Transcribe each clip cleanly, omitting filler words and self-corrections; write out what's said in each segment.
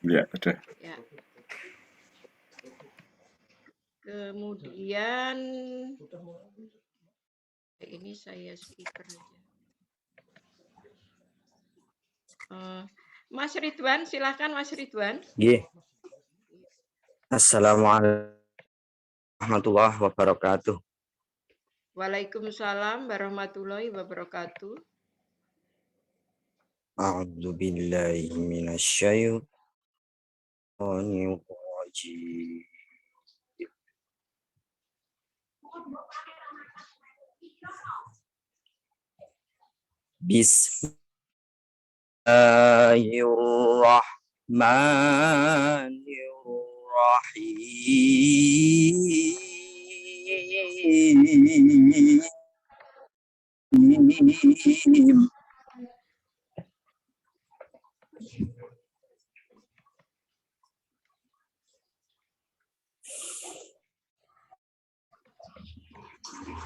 Ya, udah. Ya. Kemudian ini saya speaker aja. Mas Ridwan, silahkan Mas Ridwan. Yeah. Assalamualaikum warahmatullahi wabarakatuh. Waalaikumsalam warahmatullahi wabarakatuh. A'udzu billahi minasyaitonir rajim. Bismillahirrahmanirrahim.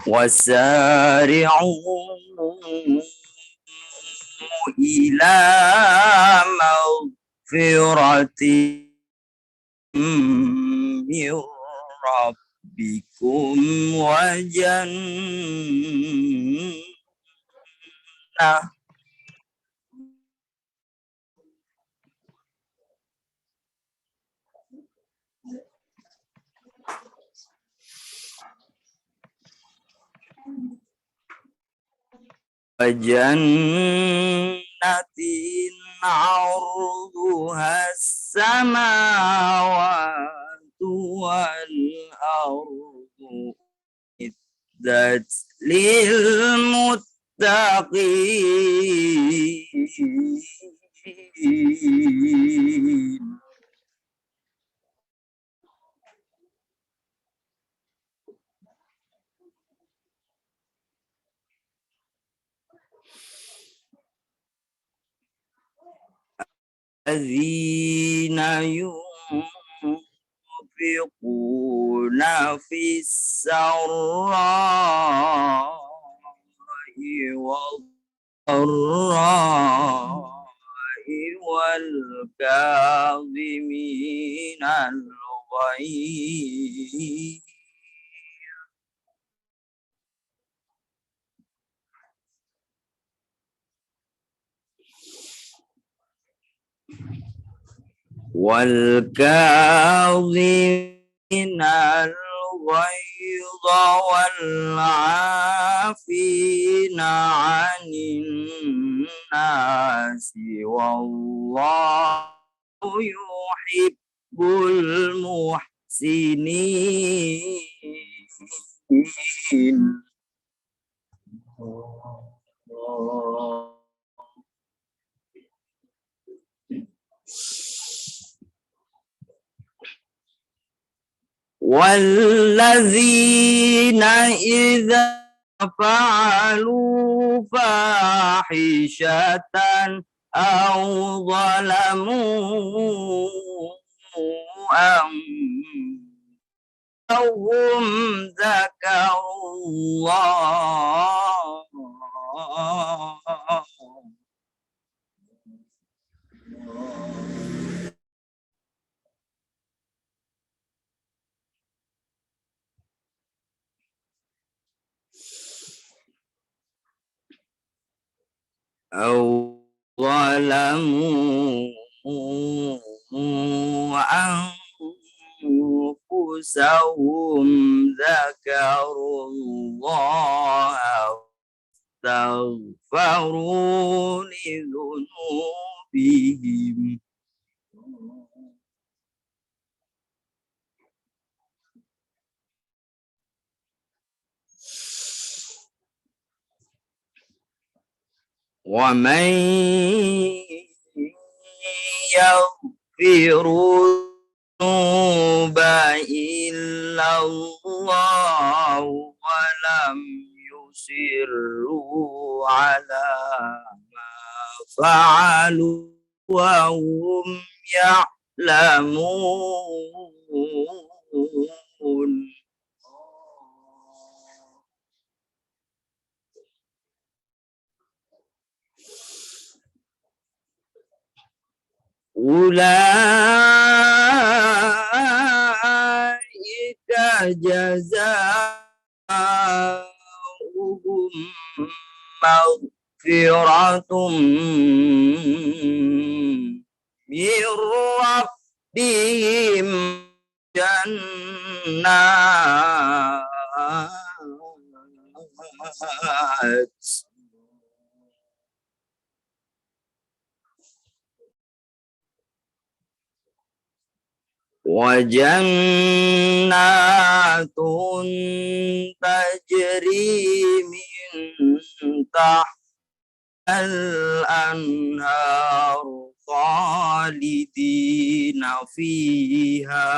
وسارعوا إلى مغفرة من ربكم وجنة عرضها السماوات والأرض أعدت للمتقين الذين ينفقون في السراء والضراء والكاظمين الغيظ والكاظمين الغيظ والعافين عن الناس والله يحب المحسنين. والذين إذا فعلوا فاحشة أو ظلموا أنفسهم ذكروا الله أو ظلموا أنفسهم ذكروا الله واستغفروا لذنوبهم ومن يغفر الذنوب إلا الله ولم يصروا على ما فعلوا وهم يعلمون. أولئك جزاؤهم مغفرة من ربهم جنات وجنات تجري من تحت الأنهار خالدين فيها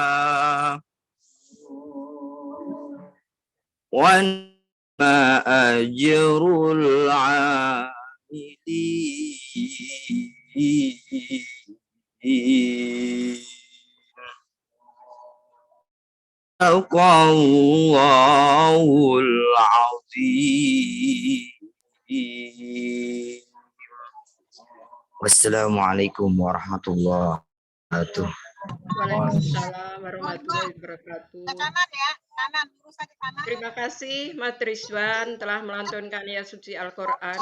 وما أجر العاملين صدق الله العظيم. Wassalamualaikum warahmatullahi wabarakatuh. Waalaikumsalam warahmatullahi wabarakatuh. Kanan ya, kanan, lurus ke kanan. Terima kasih Mas Rizwan telah melantunkan ayat suci Al-Quran.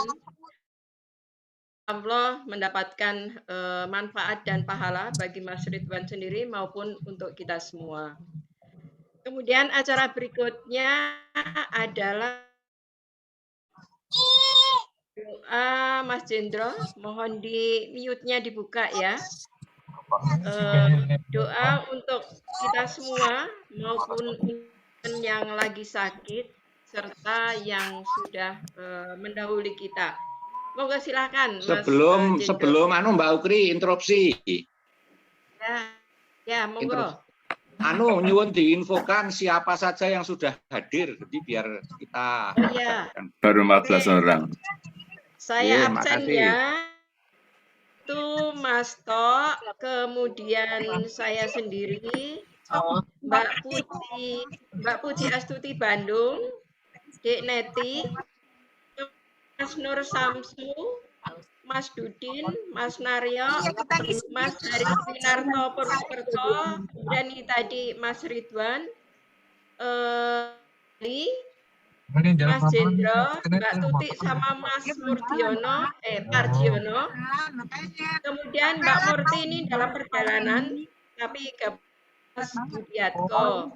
Allah mendapatkan manfaat dan pahala bagi Mas Ridwan sendiri maupun untuk kita semua. Kemudian acara berikutnya adalah doa Mas Jendro. Mohon di mute-nya dibuka ya. Doa untuk kita semua maupun yang lagi sakit serta yang sudah mendahului kita. Monggo silakan Mas Sebelum Mbak Ukri interupsi. Ya, monggo. Nyuwun diinfokan siapa saja yang sudah hadir, jadi biar kita baru 14 orang. Saya absen ya. Itu Mas Tok, kemudian saya sendiri, Mbak Puji Astuti Bandung, Dek Neti, Mas Nur Samsu, Mas Dudin, Mas Naryo, Mas Haris Winarto Purwokerto, dan ini tadi Mas Ridwan, Mas Jendro, Mbak Tuti sama Mas Pargiono. Kemudian Mbak Murti ini dalam perjalanan, tapi ke Mas Budiatko.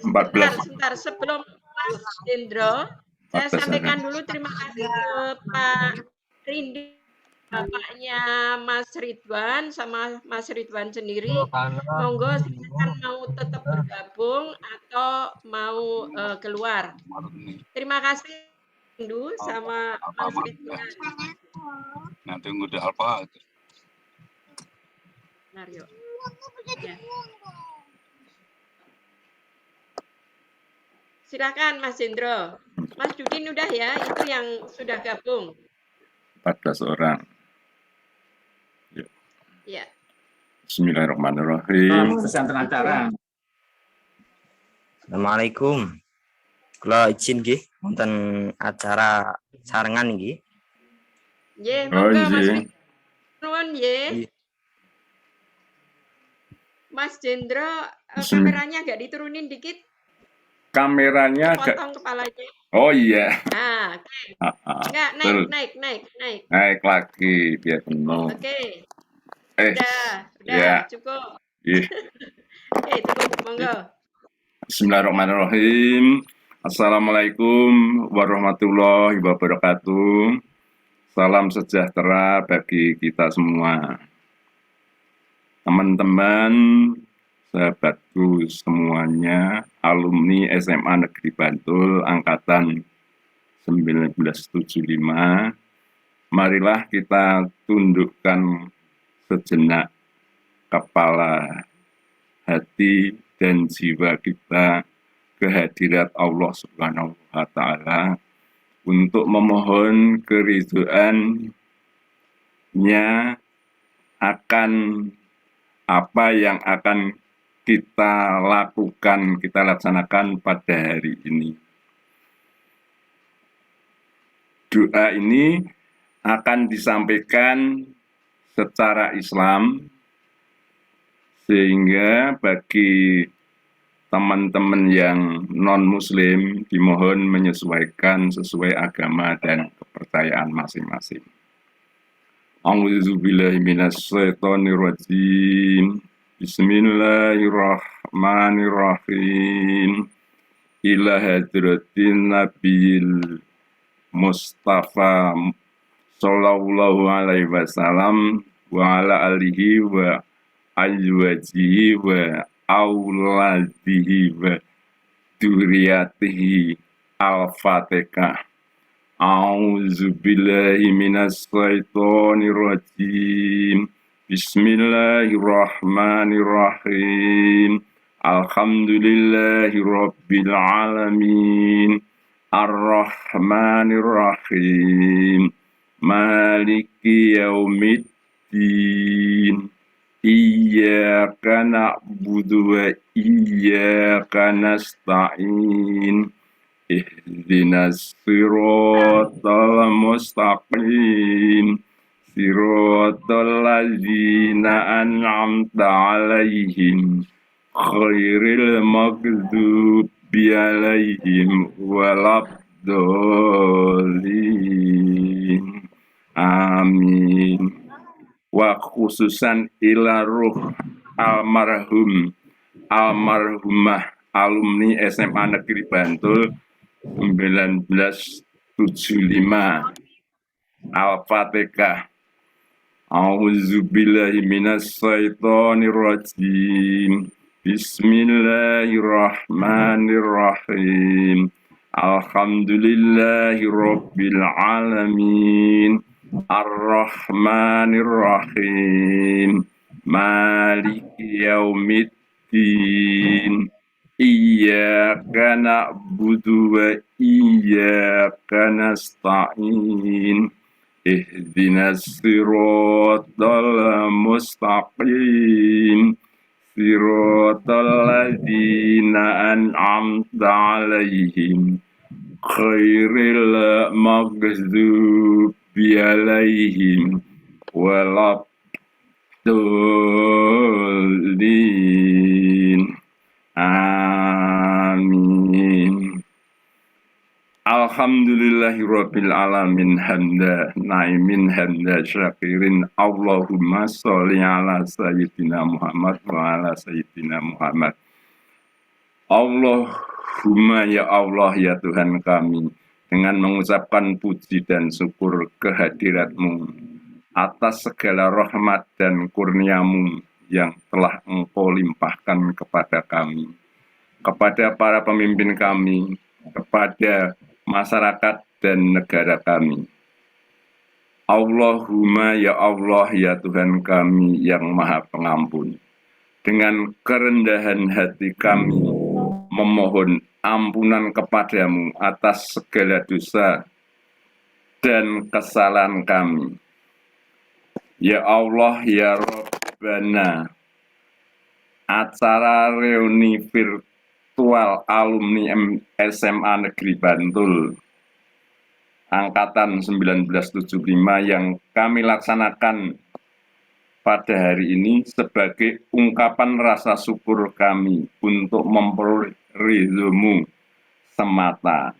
Sebentar, sebelum Mas Jendro, saya sampaikan dulu terima kasih ke Pak Rindi, bapaknya Mas Ridwan sama Mas Ridwan sendiri. Monggo silakan mau tetap bergabung atau mau keluar. Terima kasih Rindu sama Mas Ridwan. Nanti udah apa? Naryo. Ya. Silakan Mas Jendro. Mas Dudin udah ya, itu yang sudah gabung. 14 orang. Ya. Bismillahirrahmanirrahim. Pesantren acara. Assalamualaikum. Kula izin nggih wonten acara sarengan nggih. Nggih, monggo Mas Nuwun nggih. Mas Jendro, kameranya agak diturunin dikit. Kameranya potong kepalanya. Oh iya. Nah, oke. Enggak, naik. Naik lagi biar penuh. Oke. Udah, cukup. Oke, cukup, monggo. Bismillahirrahmanirrahim. Assalamualaikum warahmatullahi wabarakatuh. Salam sejahtera bagi kita semua. Teman-teman, sahabatku semuanya, alumni SMA Negeri Bantul angkatan 1975, marilah kita tundukkan sejenak kepala, hati, dan jiwa kita ke hadirat Allah Subhanahu wa Ta'ala untuk memohon keridhoannya akan apa yang akan kita lakukan, kita laksanakan pada hari ini. Doa ini akan disampaikan secara Islam, sehingga bagi teman-teman yang non-muslim dimohon menyesuaikan sesuai agama dan kepercayaan masing-masing. A'udzubillahi minasyaitonirrajim. Bismillahirrahmanirrahim. Ila hadratin Nabil Mustafa sallallahu alaihi wasallam wa ala alihi wa azwajihi wa auladihi wa dzurriyyatihi. Al-Fatihah. A'udzubillahi minasyaitonir rajim. Bismillahirrahmanirrahim. Alhamdulillahirabbil alamin. Ar-Rahmanir-Rahim. Maliki yaumiddin. Iyyaka na'budu wa iyyaka nasta'in. Ihdinas siratal mustaqim. Siratal ladzina an'amta 'alaihim ghairil maghdubi 'alaihim waladdallin. Amin. Wa khususan ila ruh almarhumah alumni SMA Negeri Bantul 1975. Al-Fatihah. A'udzubillahi minasyaitonir rajim. Bismillahirrahmanirrahim. Alhamdulillahirabbil alamin. Ar-Rahmanir-Rahim. Maliki yaumiddin. Iyyaka na'budu wa iyyaka nasta'in. Ihdinas siratal mustaqim. Siratal ladzina an'amta 'alaihim ghairil maghdubi 'alaihim waladdallin. Amin. Alhamdulillahirabbil alamin hamda naimin hamda syakirin. Allahumma sholli ala sayyidina Muhammad wa ala sayyidina Muhammad. Allahumma ya Allah ya Tuhan kami, dengan mengucapkan puji dan syukur kehadirat-Mu atas segala rahmat dan kurnia-Mu yang telah Engkau limpahkan kepada kami, kepada para pemimpin kami, kepada masyarakat dan negara kami. Allahumma ya Allah ya Tuhan kami yang Maha Pengampun, dengan kerendahan hati kami memohon ampunan kepadamu atas segala dosa dan kesalahan kami. Ya Allah ya Rabbana, acara reuni virtual alumni SMA Negeri Bantul Angkatan 1975 yang kami laksanakan pada hari ini sebagai ungkapan rasa syukur kami untuk memperoleh ridho-Mu semata.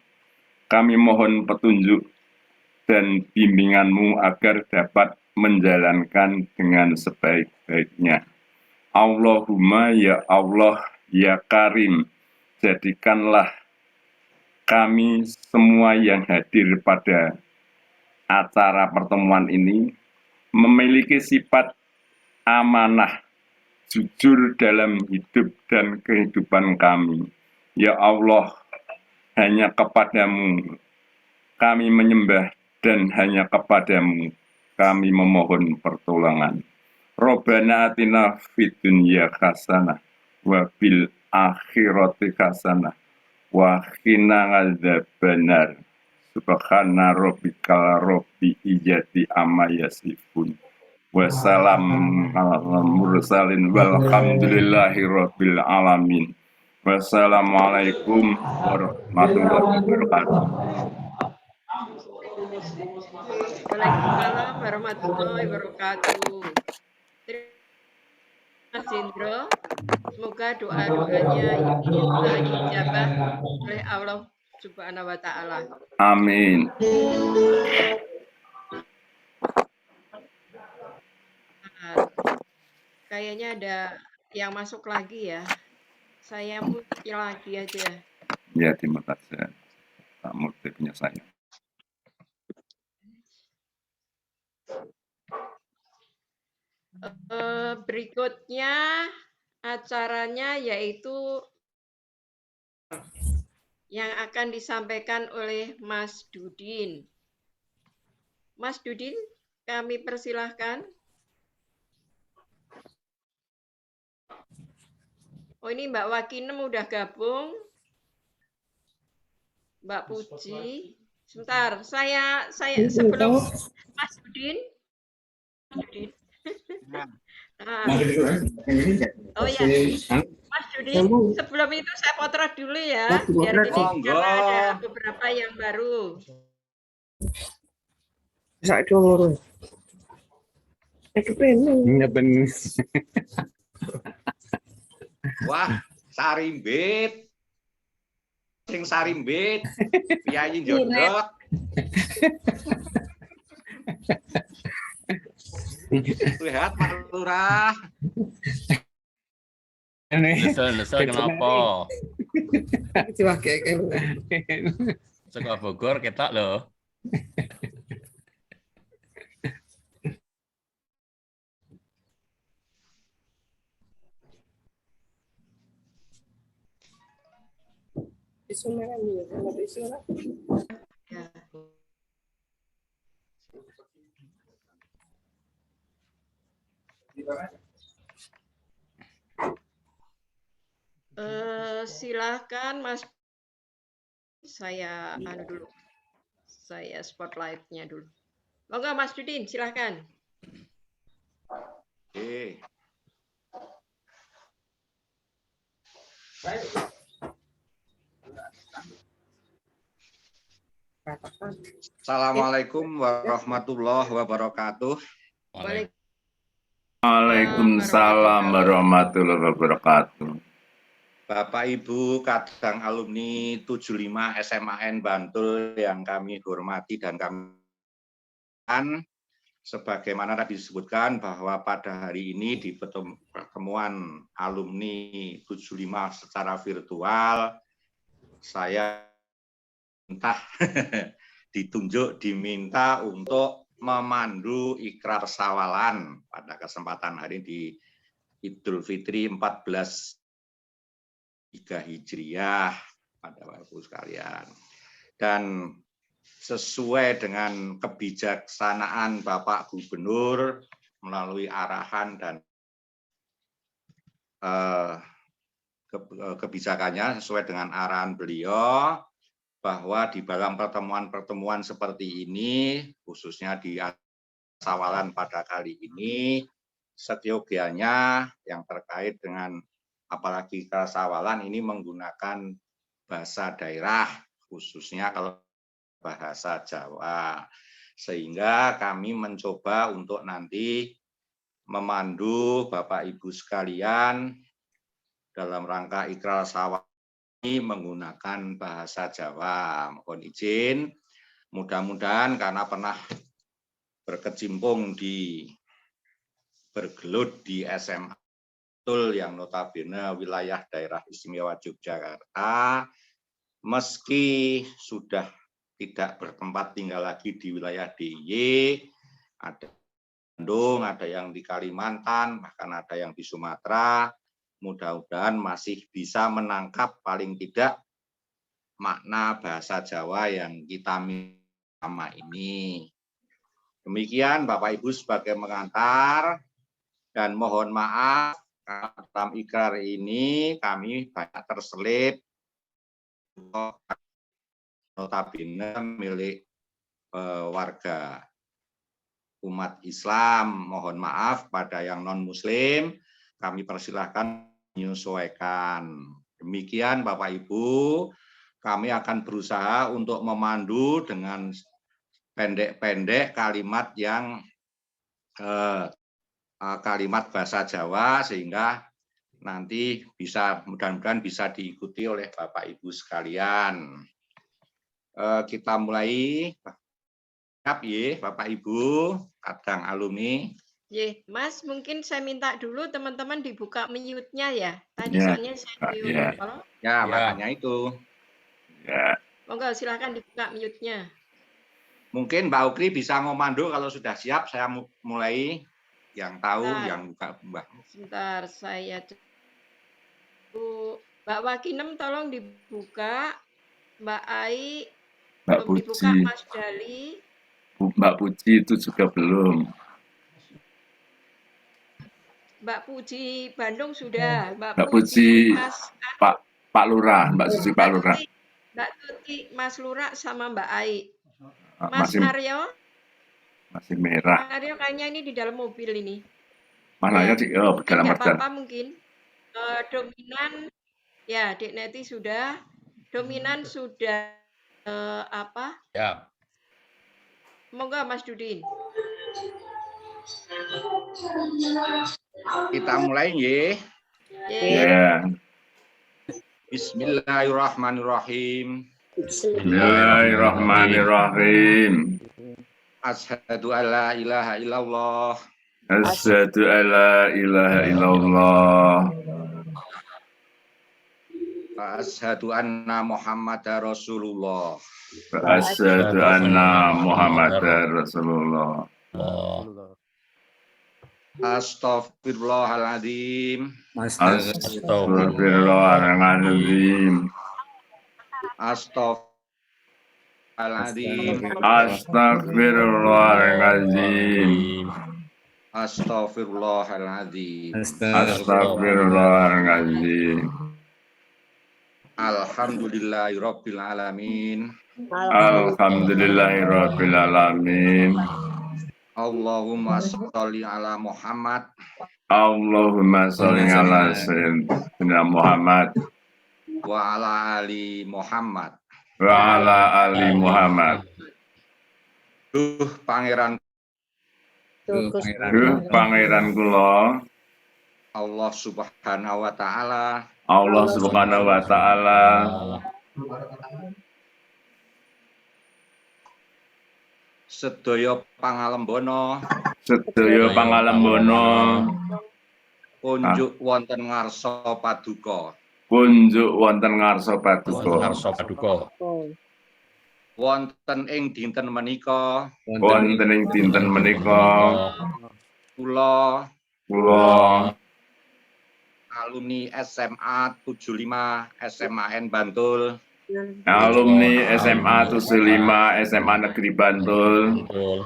Kami mohon petunjuk dan bimbingan-Mu agar dapat menjalankan dengan sebaik-baiknya. Allahumma ya Allah ya Karim, jadikanlah kami semua yang hadir pada acara pertemuan ini memiliki sifat amanah, jujur dalam hidup dan kehidupan kami. Ya Allah, hanya kepadamu kami menyembah dan hanya kepadamu kami memohon pertolongan. Rabbana atina fid dunya hasanah wa fil akhirati hasanah wa qina adzabannar. Subhana rabbikal rabbil izzati amma yasifun. Wassalamu alal mursalin walhamdulillahi rabbil alamin. Wassalamualaikum warahmatullahi wabarakatuh. Waalaikumsalam warahmatullahi wabarakatuh. Mas Indro, semoga doa-doanya dijabah oleh Allah Subhanahu wa Ta'ala. Amin. Kayaknya ada yang masuk lagi ya. Saya mute lagi aja. Ya, terima kasih. Pak Murti punya saya. Berikutnya acaranya yaitu yang akan disampaikan oleh Mas Dudin. Mas Dudin, kami persilahkan. Oh, ini Mbak Wakinem udah gabung. Mbak Puji. Sebentar, saya sebelum Mas Dudin. Oh ya, Mas Dudin, sebelum itu saya potret dulu ya, biar ini karena ada beberapa yang baru. Wah, sarimbit. Sing sarimbit. Piyayi njodok. Lihat Pak Lurah. Nesel kenapa? Saka Bogor ketok lho. Silakan Mas, saya dulu, saya spotlightnya dulu. Monggo Mas Dudin, silakan. Oke. Assalamualaikum warahmatullahi wabarakatuh. Waalaikumsalam warahmatullahi wabarakatuh. Bapak Ibu kadang alumni 75 SMAN Bantul yang kami hormati dan kami sebagaimana tadi disebutkan bahwa pada hari ini di pertemuan alumni 75 secara virtual saya diminta untuk memandu ikrar sawalan pada kesempatan hari di Idul Fitri 14 Hijriah pada Bapak Ibu sekalian. Dan sesuai dengan kebijaksanaan Bapak Gubernur melalui arahan dan kebijakannya sesuai dengan arahan beliau bahwa di dalam pertemuan-pertemuan seperti ini khususnya di sawalan pada kali ini seyogianya yang terkait dengan apalagi sawalan ini menggunakan bahasa daerah khususnya kalau bahasa Jawa, sehingga kami mencoba untuk nanti memandu Bapak Ibu sekalian dalam rangka ikrar sawalan ini menggunakan bahasa Jawa. Mohon izin, mudah-mudahan karena pernah berkecimpung bergelut di SMA yang notabene wilayah daerah istimewa Yogyakarta, meski sudah tidak bertempat tinggal lagi di wilayah DIY, ada Bandung, ada yang di Kalimantan, bahkan ada yang di Sumatera, mudah-mudahan masih bisa menangkap paling tidak makna bahasa Jawa yang kita miliki sama ini. Demikian Bapak Ibu sebagai pengantar, dan mohon maaf dalam ikrar ini kami banyak terselip notabene milik warga umat Islam. Mohon maaf pada yang non-Muslim, kami persilahkan menyesuaikan. Demikian Bapak Ibu, kami akan berusaha untuk memandu dengan pendek-pendek kalimat yang kalimat bahasa Jawa sehingga nanti bisa mudah-mudahan bisa diikuti oleh Bapak Ibu sekalian. Kita mulai. Siap ya Bapak Ibu, kadang alumni. Ye, Mas, mungkin saya minta dulu teman-teman dibuka mute-nya ya. Tadi Ya, soalnya saya mute. ya. Kalau Ya, Ya. makanya itu. Ya, monggo silakan dibuka mute-nya. Mungkin Mbak Ukri bisa ngomando kalau sudah siap, saya mulai. Yang tahu, Bentar. yang buka Mbak. Sebentar, saya Mbak Wakinem tolong dibuka. Mbak Ai Mbak belum dibuka. Puji, Mas Dali. Mbak Puji itu juga belum. Mbak Puji Bandung sudah. Mbak Puji, Pak Lurah, Mbak Suci Pak Lurah. Mbak Tuti, Mas Lurah sama Mbak Ai. Mas Masih Naryo, masih merah. Mas Naryo kayaknya ini di dalam mobil ini. Mananya Ya. sih? Oh, dalam Nggak perjalanan. apa-apa mungkin. Dominan, ya Dek Neti sudah. Dominan sudah apa? Ya. Monggo Mas Dudin. Kita mulai ya. Ya. Bismillahirrahmanirrahim. Bismillahirrahmanirrahim. Asyhadu alla ilaha illallah. Asyhadu alla ilaha illallah. Asyhadu anna Muhammadar Rasulullah. Asyhadu anna Muhammadar Rasulullah. Astaghfirullahaladzim. Astagfirullahaladzim. Astaghfirullahaladzim. Astagfirullahaladzim. Astaghfirullahaladzim. Astagfirullahaladzim. Alhamdulillahirabbil alamin. Alhamdulillahirabbil alamin. Allahumma sholli ala Muhammad Allahumma sholli ala sayyidina Muhammad wa ala ali Muhammad. wa ala ali Muhammad. Duh pangeran Pangeran kula Allah Subhanahu wa taala, Allah Subhanahu wa taala sedaya pangalembono sedaya pangalembono kunjuk wonten ngarsa paduka. kunjuk wonten ngarsa paduka. Ngarsa paduka. Wonten ing dinten menika Wonten ing dinten menika kula alumni SMA 75 SMAN Bantul alumni SMA 75 SMA Negeri Bantul Betul.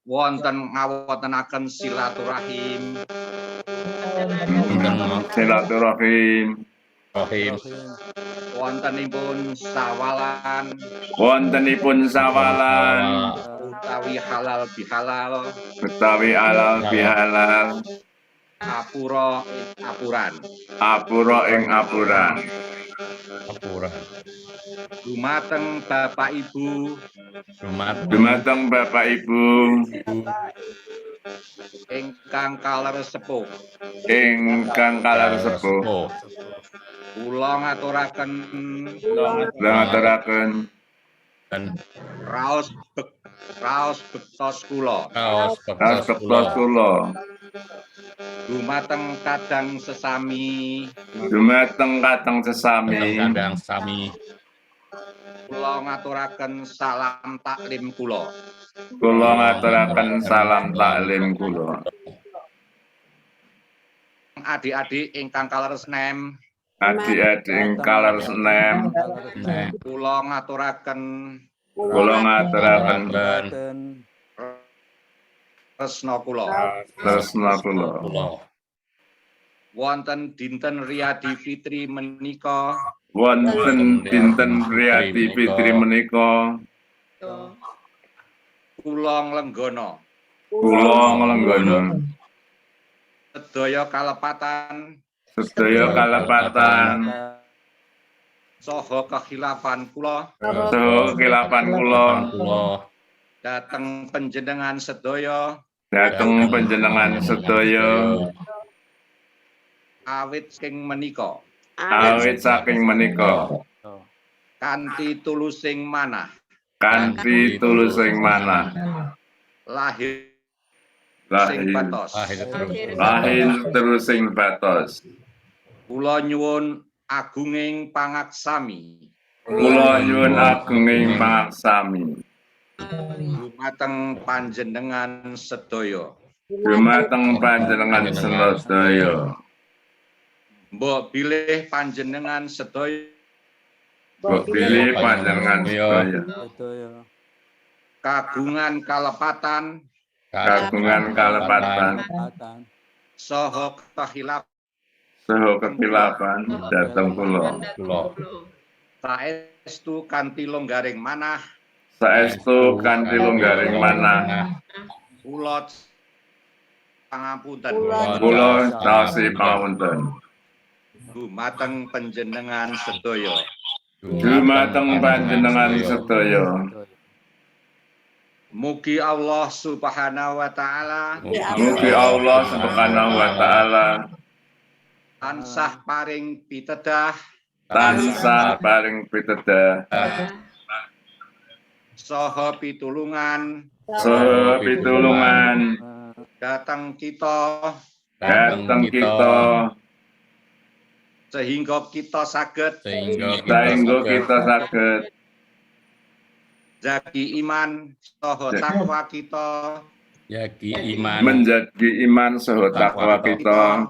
wonten ngawontenaken silaturahim silaturahim Rahim. wontenipun sawalan wontenipun sawalan utawi halal bihalal utawi halal bihalal apura apuran apura ing apuran Apura. dumateng Bapak Ibu dumateng Bapak Ibu ingkang kaleresepuh ingkang kaleresepuh Oh, kula ngaturaken ngaturaken dan raos bektos kula kaos bektos bektos kula. kula dumateng kadang sesami dumateng kateng sesami Kadang sami kula ngaturaken salam taklim kula kula ngaturaken salam taklim kula adik-adik ingkang kaleresnem adik-adik ing kaleresnem nah, kula ngaturaken kula ngaturaken tresna kula tresna kula kula. wonten dinten Riyadi Fitri menika wonten dinten Riyadi Fitri menika kula nglenggana kula nglenggana sedaya kalepatan sedaya kalepatan Soho kekhilafan kula Saha kilapan kula dateng panjenengan sedaya dhateng panjenengan sedaya awit ing menika awit saking menika kanthi tulusing manah kanthi tulusing manah lahir sing lahir batos. lahir terusing batos. Kula nyuwun agunging pangaksami Kula nyuwun agunging pangaksami dumateng panjenengan sedaya. dumateng panjenengan sedaya. Mbok bilih panjenengan sedaya Mbok pilih panjenengan sedaya. kagungan kalepatan Kagungan kalepatan saha kekhilafan saha kekilapan dhateng kula. saestu kanthi longgaring manah Saestu kanthi longgaring manah kula pangapunten kula taosi pangapunten dumateng panjenengan sedaya. dumateng panjenengan sedaya. Mugi Allah Subhanahu wa taala Mugi Allah Subhanahu wa taala tansah paring pitedah tansah paring pitedah saha pitulungan saha pitulungan dhateng kita dhateng kita sehingga kita saged saengga kita saged jagi iman saha takwa kita Jagi iman menjadi iman saha takwa kita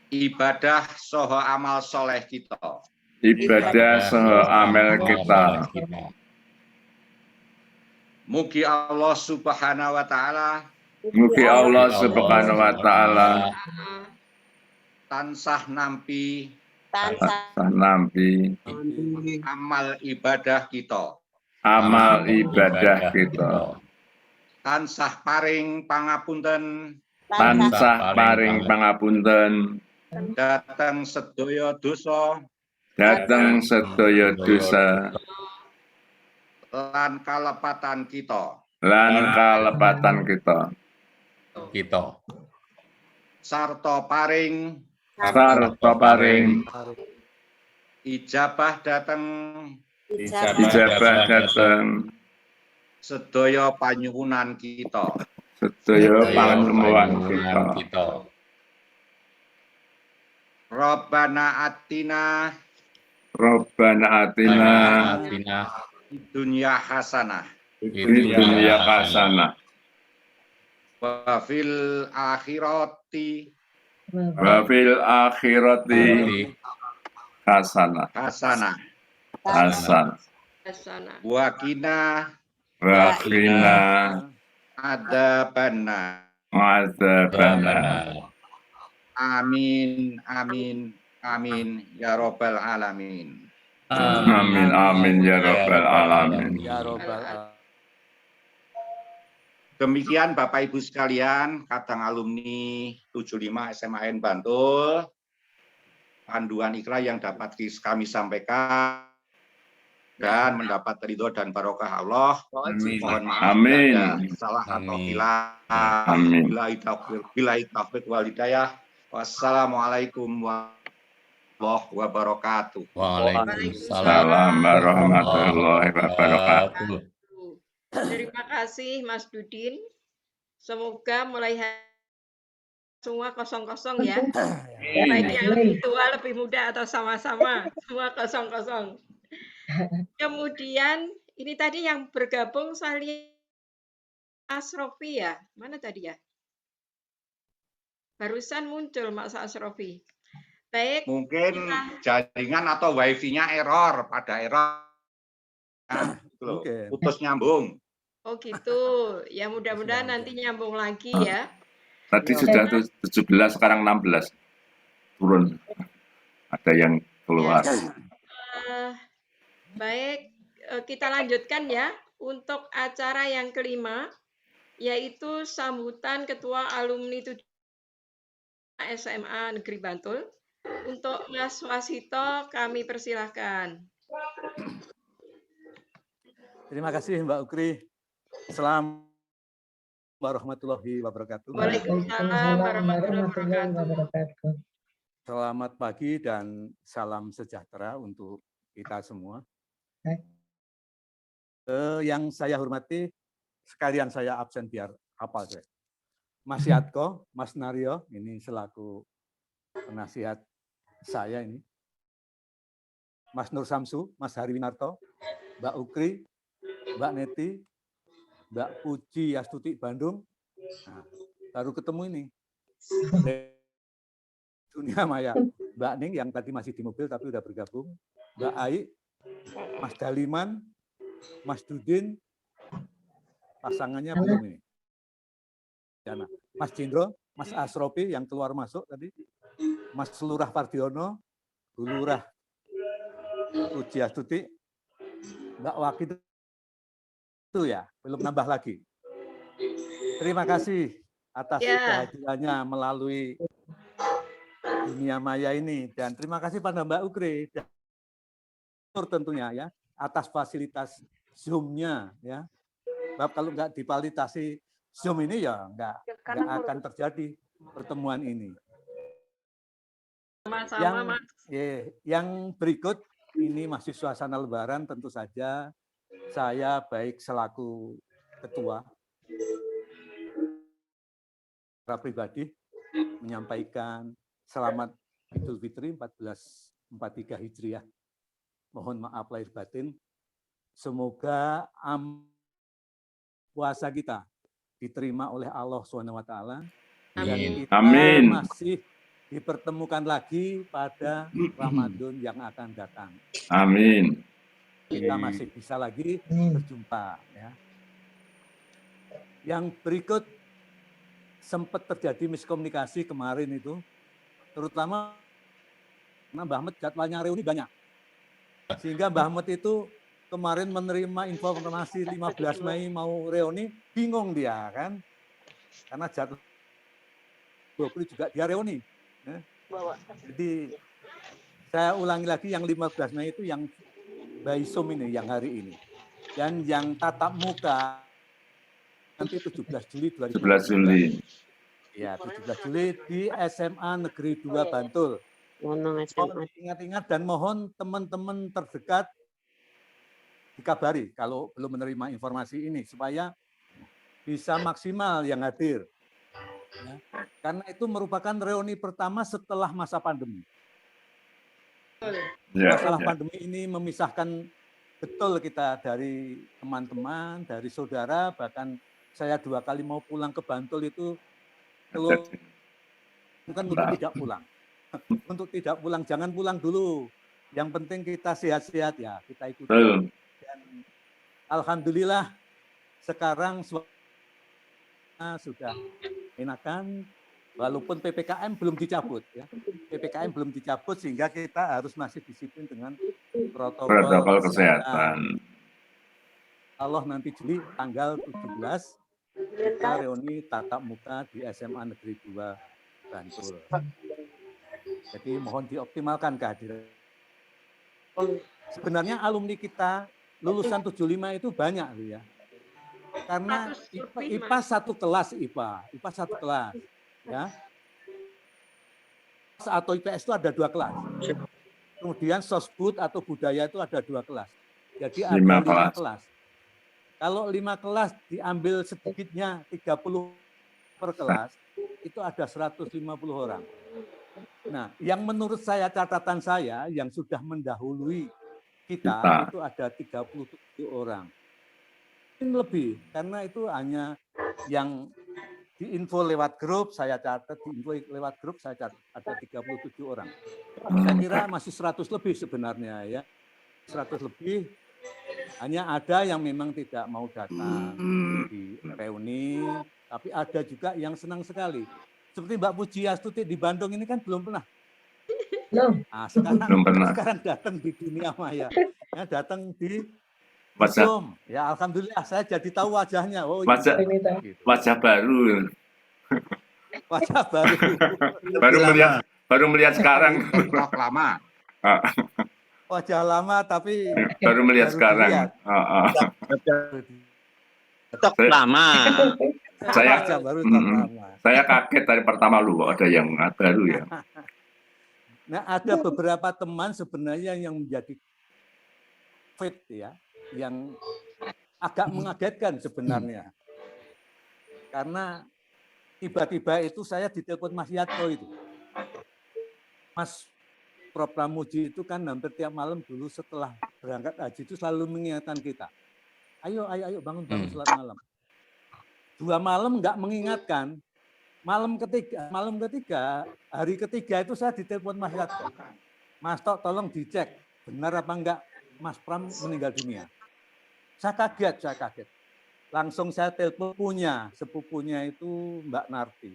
ibadah saha amal soleh kita. ibadah saha amal kita. Mugi Allah Subhanahu wa taala Mugi Allah Subhanahu wa taala tansah nampi tansah nampi amal ibadah kita. amal ibadah kita. Tansah paring pangapunten Tansah paring pangapunten dhateng sedaya dosa dhateng sedaya dosa lan kalepatan kita. lan kalepatan kita. Sarta paring Sarta paring ijabah dhateng ijabah dhateng sedaya panyuwunan kita. sedaya panganuwun kita. Rabbana atina Rabbana atina dunya hasanah fid dunya hasanah wa fil akhirati wa fil akhirati hasanah hasanah wa qina wa qina adzabannar. adzabannar. Amin amin amin ya rabbal alamin. Amin amin ya rabbal alamin. Demikian Bapak Ibu sekalian, kadang alumni 75 SMAN Bantul, panduan ikrar yang dapat kami sampaikan dan mendapat ridho dan barokah Allah. Mohon maaf Amin. ada salah atau hilang. Amin. Billahi taufiq wal hidayah. Wassalamualaikum warahmatullahi wabarakatuh. Waalaikumsalam warahmatullahi wabarakatuh. Terima kasih Mas Dudin. Semoga mulai semua kosong-kosong ya. Baik yang lebih tua, lebih muda atau sama-sama, semua kosong-kosong. Kemudian ini tadi yang bergabung saya lihat Asrofi ya. Mana tadi ya? Barusan muncul Mas Asrofi. Baik. Mungkin jaringan atau wifi-nya error, pada error. Putus nyambung. Oh gitu. Ya mudah-mudahan nanti nyambung lagi ya. Tadi sudah 17, sekarang 16. Turun. Ada yang keluar. Baik, kita lanjutkan ya. Untuk acara yang kelima, yaitu sambutan Ketua Alumni SMA Negeri Bantul. Untuk Mas Wasito kami persilahkan. Terima kasih Mbak Ukri. Assalamualaikum warahmatullahi wabarakatuh. Waalaikumsalam warahmatullahi wabarakatuh. Selamat pagi dan salam sejahtera untuk kita semua. Yang saya hormati, sekalian saya absen biar hafal saya. Mas Yatko, Mas Naryo, ini selaku penasihat saya ini. Mas Nur Samsu, Mas Hariwinarto, Mbak Ukri, Mbak Neti, Mbak Puji Astuti Bandung. Nah, baru ketemu ini. Dunia Maya. Mbak Ning yang tadi masih di mobil tapi udah bergabung. Mbak Ai, Mas Daliman, Mas Dudin, pasangannya belum ini. Mas Jindro, Mas Asropi yang keluar masuk tadi, Mas Lurah Pardiono, Bu Lurah Puji Astuti, Mbak Wakil itu ya, belum nambah lagi. Terima kasih atas kehadirannya melalui dunia maya ini, dan terima kasih pada Mbak Ukri dan tentunya ya atas fasilitas Zoom-nya ya. Sebab kalau nggak difasilitasi Zoom ini ya nggak akan terjadi pertemuan ini. Yang berikut ini masih suasana Lebaran, tentu saja saya baik selaku ketua secara pribadi menyampaikan selamat Idul Fitri 1443 Hijriah. Mohon maaf lahir batin. Semoga puasa kita diterima oleh Allah SWT. Amin. Kita Amin. masih dipertemukan lagi pada Ramadan yang akan datang. Amin. Kita masih bisa lagi berjumpa. Ya. Yang berikut sempat terjadi miskomunikasi kemarin itu, terutama karena Mbah Ahmad jadwalnya reuni banyak. Sehingga Mbah Ahmad itu kemarin menerima informasi 15 Mei mau reuni, bingung dia kan. Karena jadwal 20 juga dia reuni. Ya. Jadi saya ulangi lagi yang 15 Mei itu yang by Zoom ini, yang hari ini. Dan yang tatap muka nanti 17 Juli 2020. 17 Juli. Ya, 17 Juli di SMA Negeri 2 Bantul. Mohon ingat-ingat dan mohon teman-teman terdekat dikabari kalau belum menerima informasi ini supaya bisa maksimal yang hadir. Ya. Karena itu merupakan reuni pertama setelah masa pandemi. Masalah pandemi ini memisahkan betul kita dari teman-teman, dari saudara, bahkan saya 2 kali mau pulang ke Bantul itu bukan untuk tidak pulang. Untuk tidak pulang, jangan pulang dulu. Yang penting kita sehat-sehat ya, kita ikuti. Dan alhamdulillah sekarang sudah enakan, walaupun PPKM belum dicabut ya. PPKM belum dicabut sehingga kita harus masih disiplin dengan protokol kesehatan. Allah nanti Juli tanggal 17 kita reuni tatap muka di SMA Negeri 2 Bantul. Jadi mohon dioptimalkan kehadiran. Sebenarnya alumni kita lulusan 75 itu banyak ya. Karena IPA satu kelas, IPA satu kelas ya. Atau IPS itu ada 2 kelas. Kemudian Sosbud atau budaya itu ada 2 kelas. Jadi ada 5 kelas. Kalau 5 kelas diambil sedikitnya 30 per kelas, itu ada 150 orang. Nah, yang menurut saya, catatan saya, yang sudah mendahului kita, itu ada 37 orang. Mungkin lebih, karena itu hanya yang diinfo lewat grup, saya catat, diinfo lewat grup, saya catat, ada 37 orang. Saya kira masih 100 lebih sebenarnya ya. 100 lebih, hanya ada yang memang tidak mau datang di reuni, tapi ada juga yang senang sekali. Seperti Mbak Puji Astuti di Bandung ini kan belum pernah. Nah, sekarang datang di dunia maya, ya, datang di Zoom. Ya alhamdulillah saya jadi tahu wajahnya. Oh, wajah baru. Wajah baru. baru melihat Baru melihat sekarang. Wah, lama. Wajah lama tapi Baru melihat baru sekarang. dilihat. Stok lama. Saya Wajah baru tak lama. saya kaget dari pertama lu ada yang baru ya. Nah, ada beberapa teman sebenarnya yang menjadi fit ya, yang agak mengagetkan sebenarnya. Karena tiba-tiba itu saya ditelepon Mas Yatko itu. Mas Prof. Pramuji itu kan hampir tiap malam dulu setelah berangkat haji itu selalu mengingatkan kita. Ayo bangun sholat malam. 2 malam enggak mengingatkan. Malam ketiga, hari ketiga itu saya ditelepon Mas Yatko. Mas Tok, tolong dicek benar apa enggak Mas Pram meninggal dunia. Saya kaget. Langsung saya telepon sepupunya itu Mbak Narti.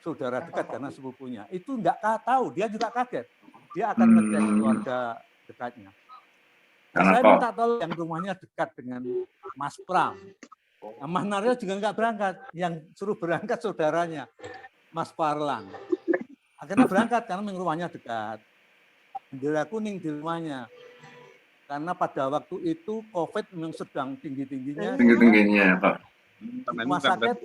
Saudara dekat karena sepupunya. Itu enggak tahu, dia juga kaget. Dia akan ngecek keluarga dekatnya. Nah, saya minta tolong yang rumahnya dekat dengan Mas Pram. Nah, Mas Naryo juga enggak berangkat. Yang suruh berangkat saudaranya, Mas Parlan. Akhirnya berangkat karena rumahnya dekat. Bendera kuning di rumahnya. Karena pada waktu itu COVID memang sedang tinggi-tingginya. Tinggi-tingginya, Pak. Rumah sakit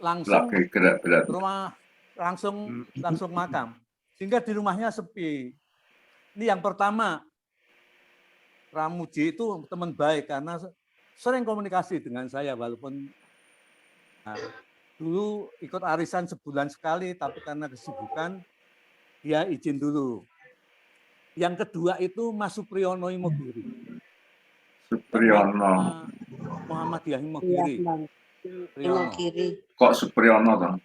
langsung Gerak-gerak. rumah langsung makam. Sehingga di rumahnya sepi. Ini yang pertama. Pramuji itu teman baik karena sering komunikasi dengan saya walaupun dulu ikut arisan sebulan sekali tapi karena kesibukan dia izin dulu. Yang kedua itu Mas Supriyono Imogiri. Supriyono. Muhammadiyah Imogiri. Kok Supriyono toh?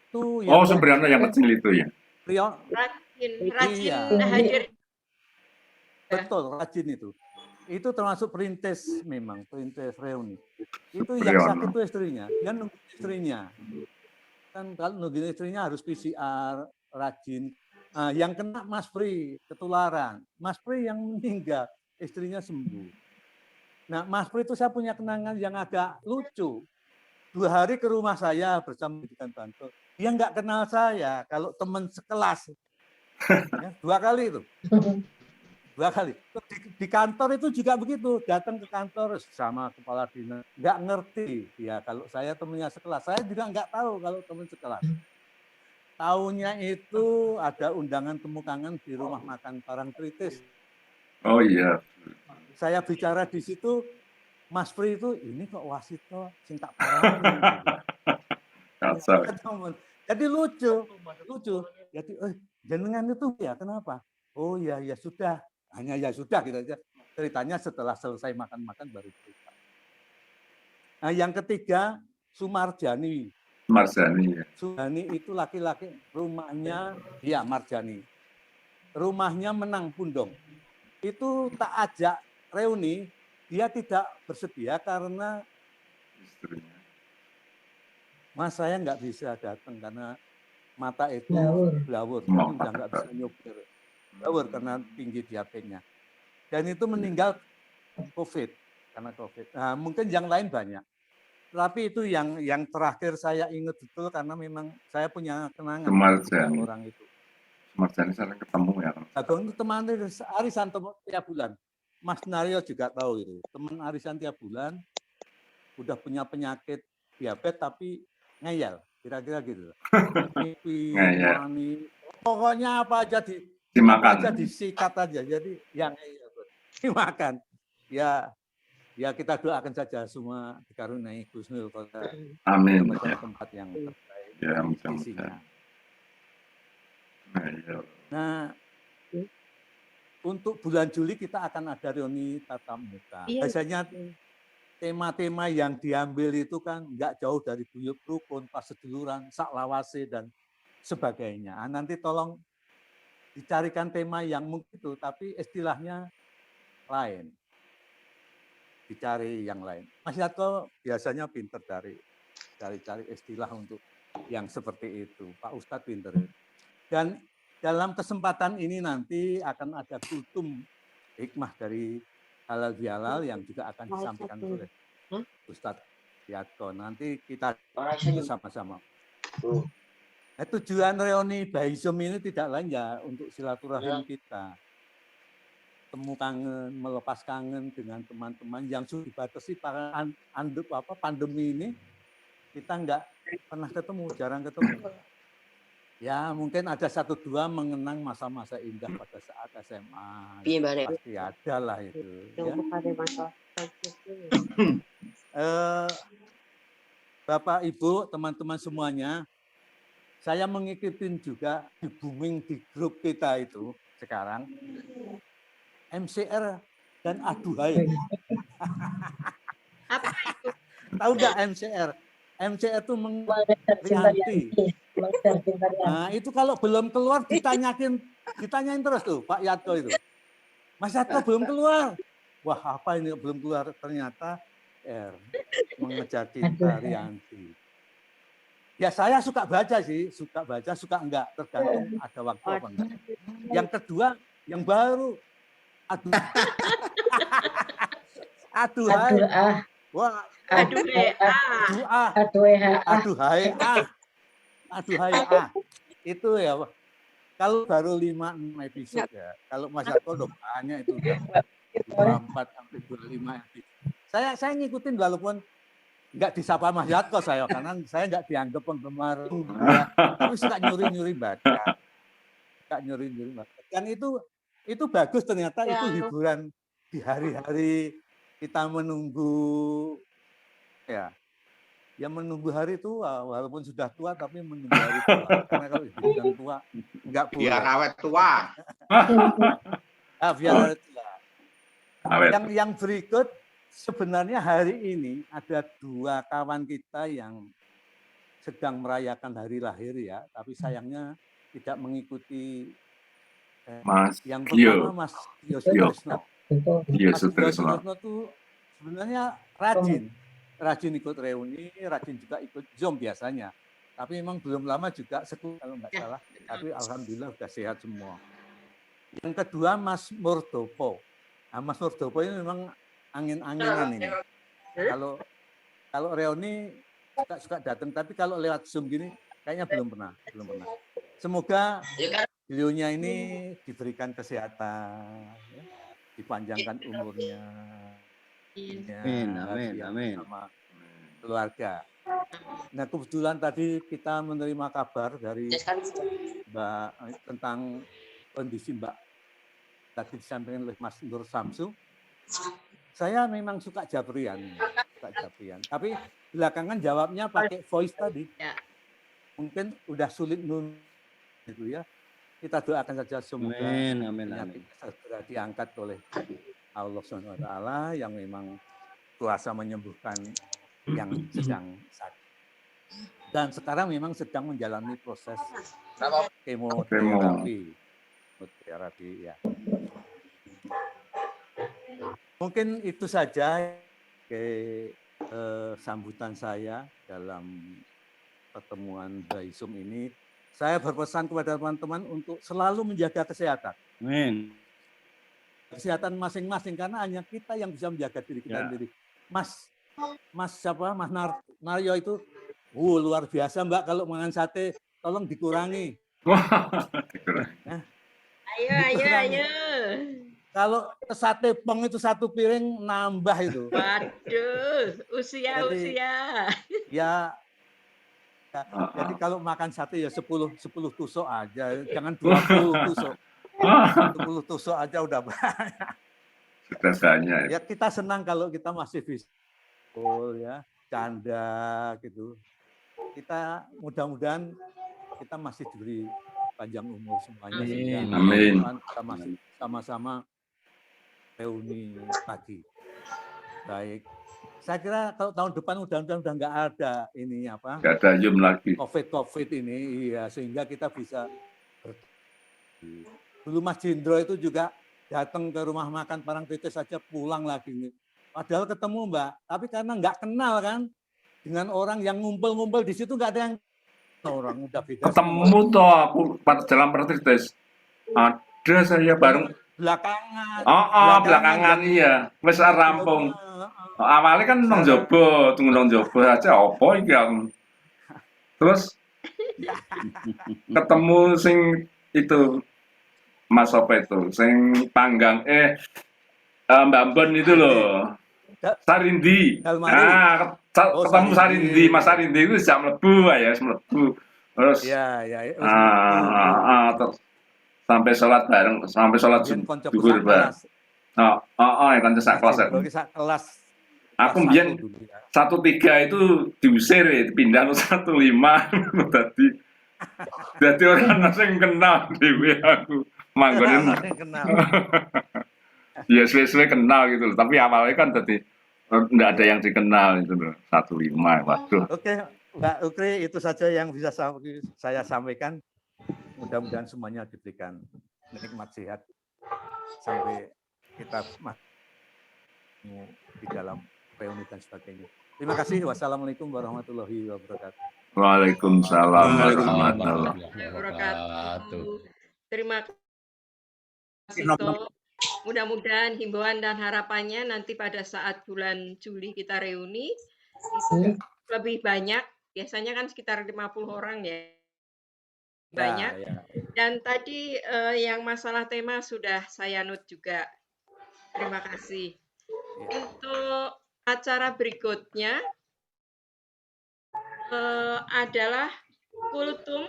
Supriyono yang kecil itu ya. Rajin hadir. Betul, rajin itu. Itu termasuk perintis reuni. Itu Supriyono. yang sakit itu istrinya. Dia nunggu istrinya. Kan kalau nunggu istrinya harus PCR, rajin. Nah, yang kena Mas Pri, ketularan. Mas Pri yang meninggal, istrinya sembuh. Nah, Mas Pri itu saya punya kenangan yang agak lucu. 2 hari ke rumah saya bersama Pendidikan Bantul. Dia nggak kenal saya, kalau teman sekelas. Ya, 2 kali itu. 2 kali. Di kantor itu juga begitu. Datang ke kantor sama kepala dinas. Nggak ngerti dia kalau saya temannya sekelas. Saya juga nggak tahu kalau teman sekelas. Tahunnya itu ada undangan temu kangen di rumah makan Parangtritis. Oh iya. Saya bicara di situ, Mas Pri itu, ini kok Wasito sing tak parani. Jadi lucu. Jadi, jenengan itu ya kenapa? Oh ya sudah, hanya ya sudah gitu aja. Ceritanya setelah selesai makan-makan baru cerita. Nah, yang ketiga Sumarjani. Sumarjani itu laki-laki, rumahnya Marjani. Rumahnya Menang Pundong. Itu tak ajak reuni, dia tidak bersedia karena Mas saya nggak bisa datang karena mata itu blawur, jadi udah nggak bisa nyupir. Blawur karena tinggi diabetesnya. Dan itu meninggal karena COVID. Nah, mungkin yang lain banyak. Tapi itu yang terakhir saya ingat betul karena memang saya punya kenangan dengan orang itu. Sumarjani sering ketemu ya. Bagong itu teman arisan tiap bulan. Mas Naryo juga tahu itu. Teman arisan tiap bulan udah punya penyakit diabetes tapi ngeyel, kira-kira gitu. Mani, pokoknya apa aja dimakan aja, disikat aja. Jadi yang dimakan. Ya kita doakan saja semua dikaruniai Husnul Khotimah. Amin. Tempat yang terbaik. Ya, isinya. Nah, untuk bulan Juli kita akan ada reuni tatap muka. Biasanya tema-tema yang diambil itu kan nggak jauh dari buyut rukun, paseduluran, saklawase dan sebagainya. Nah, nanti tolong dicarikan tema yang mungkin itu, tapi istilahnya lain. Dicari yang lain. Mas Yatko biasanya pinter cari istilah untuk yang seperti itu. Pak Ustadz pinter. Dan dalam kesempatan ini nanti akan ada kultum hikmah dari halal bihalal yang juga akan disampaikan oleh Ustadz Yatko. Nanti kita bersama-sama. Nah, tujuan reuni Baizum ini tidak lain ya untuk silaturahim kita. Temu kangen, melepas kangen dengan teman-teman yang sudah dibatasi para pandemi ini, kita nggak pernah ketemu, jarang ketemu. Ya mungkin ada 1-2 mengenang masa-masa indah pada saat SMA. Pasti ada lah itu. Ya. Bapak, Ibu, teman-teman semuanya, saya mengikuti juga di booming di grup kita itu sekarang. MCR dan aduhai. Apa itu? Tahu nggak MCR? MCR itu Rianti. Nah, itu kalau belum keluar ditanyain terus tuh Pak Yatko itu. Mas Yatko belum keluar. Wah, apa ini belum keluar? Ternyata R mengejar cinta Rianti. Ya saya suka baca sih, suka enggak, tergantung ada waktu apa enggak. Yang kedua, yang baru aduhai. Wah, aduhai. Itu ya, kalau baru 5-6 episode ya. Kalau Mas Yatko banyak itu udah 24 sampai 25 episode. Saya ngikutin walaupun nggak disapa Mas Yatko saya, karena saya nggak dianggap penggemar, ya, tapi suka nyuri-nyuri baca. Dan itu bagus ternyata, itu hiburan di hari-hari kita menunggu menunggu hari tua, walaupun sudah tua tapi menunggu hari tua. Karena kalau dibilang tua nggak boleh. Biar awet tua. Biar awet tua. Yang berikut, sebenarnya hari ini ada 2 kawan kita yang sedang merayakan hari lahir ya, tapi sayangnya tidak mengikuti. Yang pertama Mas Yosutresno. Mas Yosutresno itu sebenarnya rajin ikut reuni, rajin juga ikut Zoom biasanya. Tapi memang belum lama juga kalau nggak salah. Tapi alhamdulillah sudah sehat semua. Yang kedua Mas Murdopo. Nah, Mas Murdopo ini memang angin-anginan ini. Kalau reuni suka datang, tapi kalau lewat Zoom gini kayaknya belum pernah. Semoga beliaunya ini diberikan kesehatan, ya, dipanjangkan umurnya. Amin. Sama keluarga. Nah, kebetulan tadi kita menerima kabar dari Mbak tentang kondisi Mbak tadi disampaikan oleh Mas Nur Samsu. Saya memang suka jabrian. Tapi belakangan jawabnya pakai voice tadi. Mungkin udah sulit gitu ya. Kita doakan saja semoga penyakit segera diangkat oleh Allah SWT yang memang kuasa menyembuhkan yang sedang sakit. Dan sekarang memang sedang menjalani proses kemoterapi ya. Mungkin itu saja sambutan saya dalam pertemuan Baizum ini. Saya berpesan kepada teman-teman untuk selalu menjaga kesehatan. Amin. Kesehatan masing-masing, karena hanya kita yang bisa menjaga diri kita sendiri. Mas Naryo itu luar biasa Mbak, kalau makan sate tolong dikurangi. Ayo. Kalau sate pong itu 1 piring nambah itu. Waduh, usia. Ya, jadi kalau makan sate ya 10 tusuk aja, jangan 20 tusuk. 10 tusuk aja udah banyak. Sudah banyak. Ya kita senang kalau kita masih bisa ya, canda gitu. Kita mudah-mudahan kita masih diberi panjang umur semuanya. Amin. Kita masih sama-sama reuni lagi. Baik. Saya kira kalau tahun depan mudah-mudahan udah nggak ada ini apa? Nggak ada Zoom lagi. COVID ini, ya, sehingga kita bisa dulu Mas Jindro itu juga datang ke rumah makan Parangtritis saja pulang lagi. Padahal ketemu Mbak, tapi karena nggak kenal kan dengan orang yang ngumpul-ngumpul di situ, nggak ada yang orang udah beda. Ketemu toh aku dalam Parangtritis. Ada saya bareng. Belakangan iya. Wis rampung. Awalnya kan nang jobo, tunggu nang jobo aja apa iki aku. Terus ketemu sing itu Mas apa itu sing panggang Mbak Bon itu loh Sarindi. Dalmari. Nah, Oh, ketemu Sarindi. Sarindi. Mas Sarindi itu sejak mlebu ya, mlebu. Terus terus sampai sholat bareng, sampai sholat zuhur bareng. Ya kan sak kelas aku. Kelas. Aku mbiyen 13 itu diusir ya, pindah ke 15 tadi. Jadi orang sing kenal dhewe aku. Manggone kenal. Ya suwe-suwe kenal gitu loh, tapi awalnya kan tadi enggak ada yang dikenal itu loh, 15. Waduh. Oke, Mbak Ukri, itu saja yang bisa saya sampaikan. Mudah-mudahan semuanya diberikan nikmat sehat sampai kita di dalam reuni dan sebagainya. Terima kasih. Wassalamualaikum warahmatullahi wabarakatuh. Waalaikumsalam warahmatullahi wabarakatuh. Terima kasih. Mudah-mudahan himbauan dan harapannya nanti pada saat bulan Juli kita reuni itu lebih banyak. Biasanya kan sekitar 50 orang ya. Banyak. Dan tadi yang masalah tema sudah saya note juga. Terima kasih. Untuk acara berikutnya adalah kultum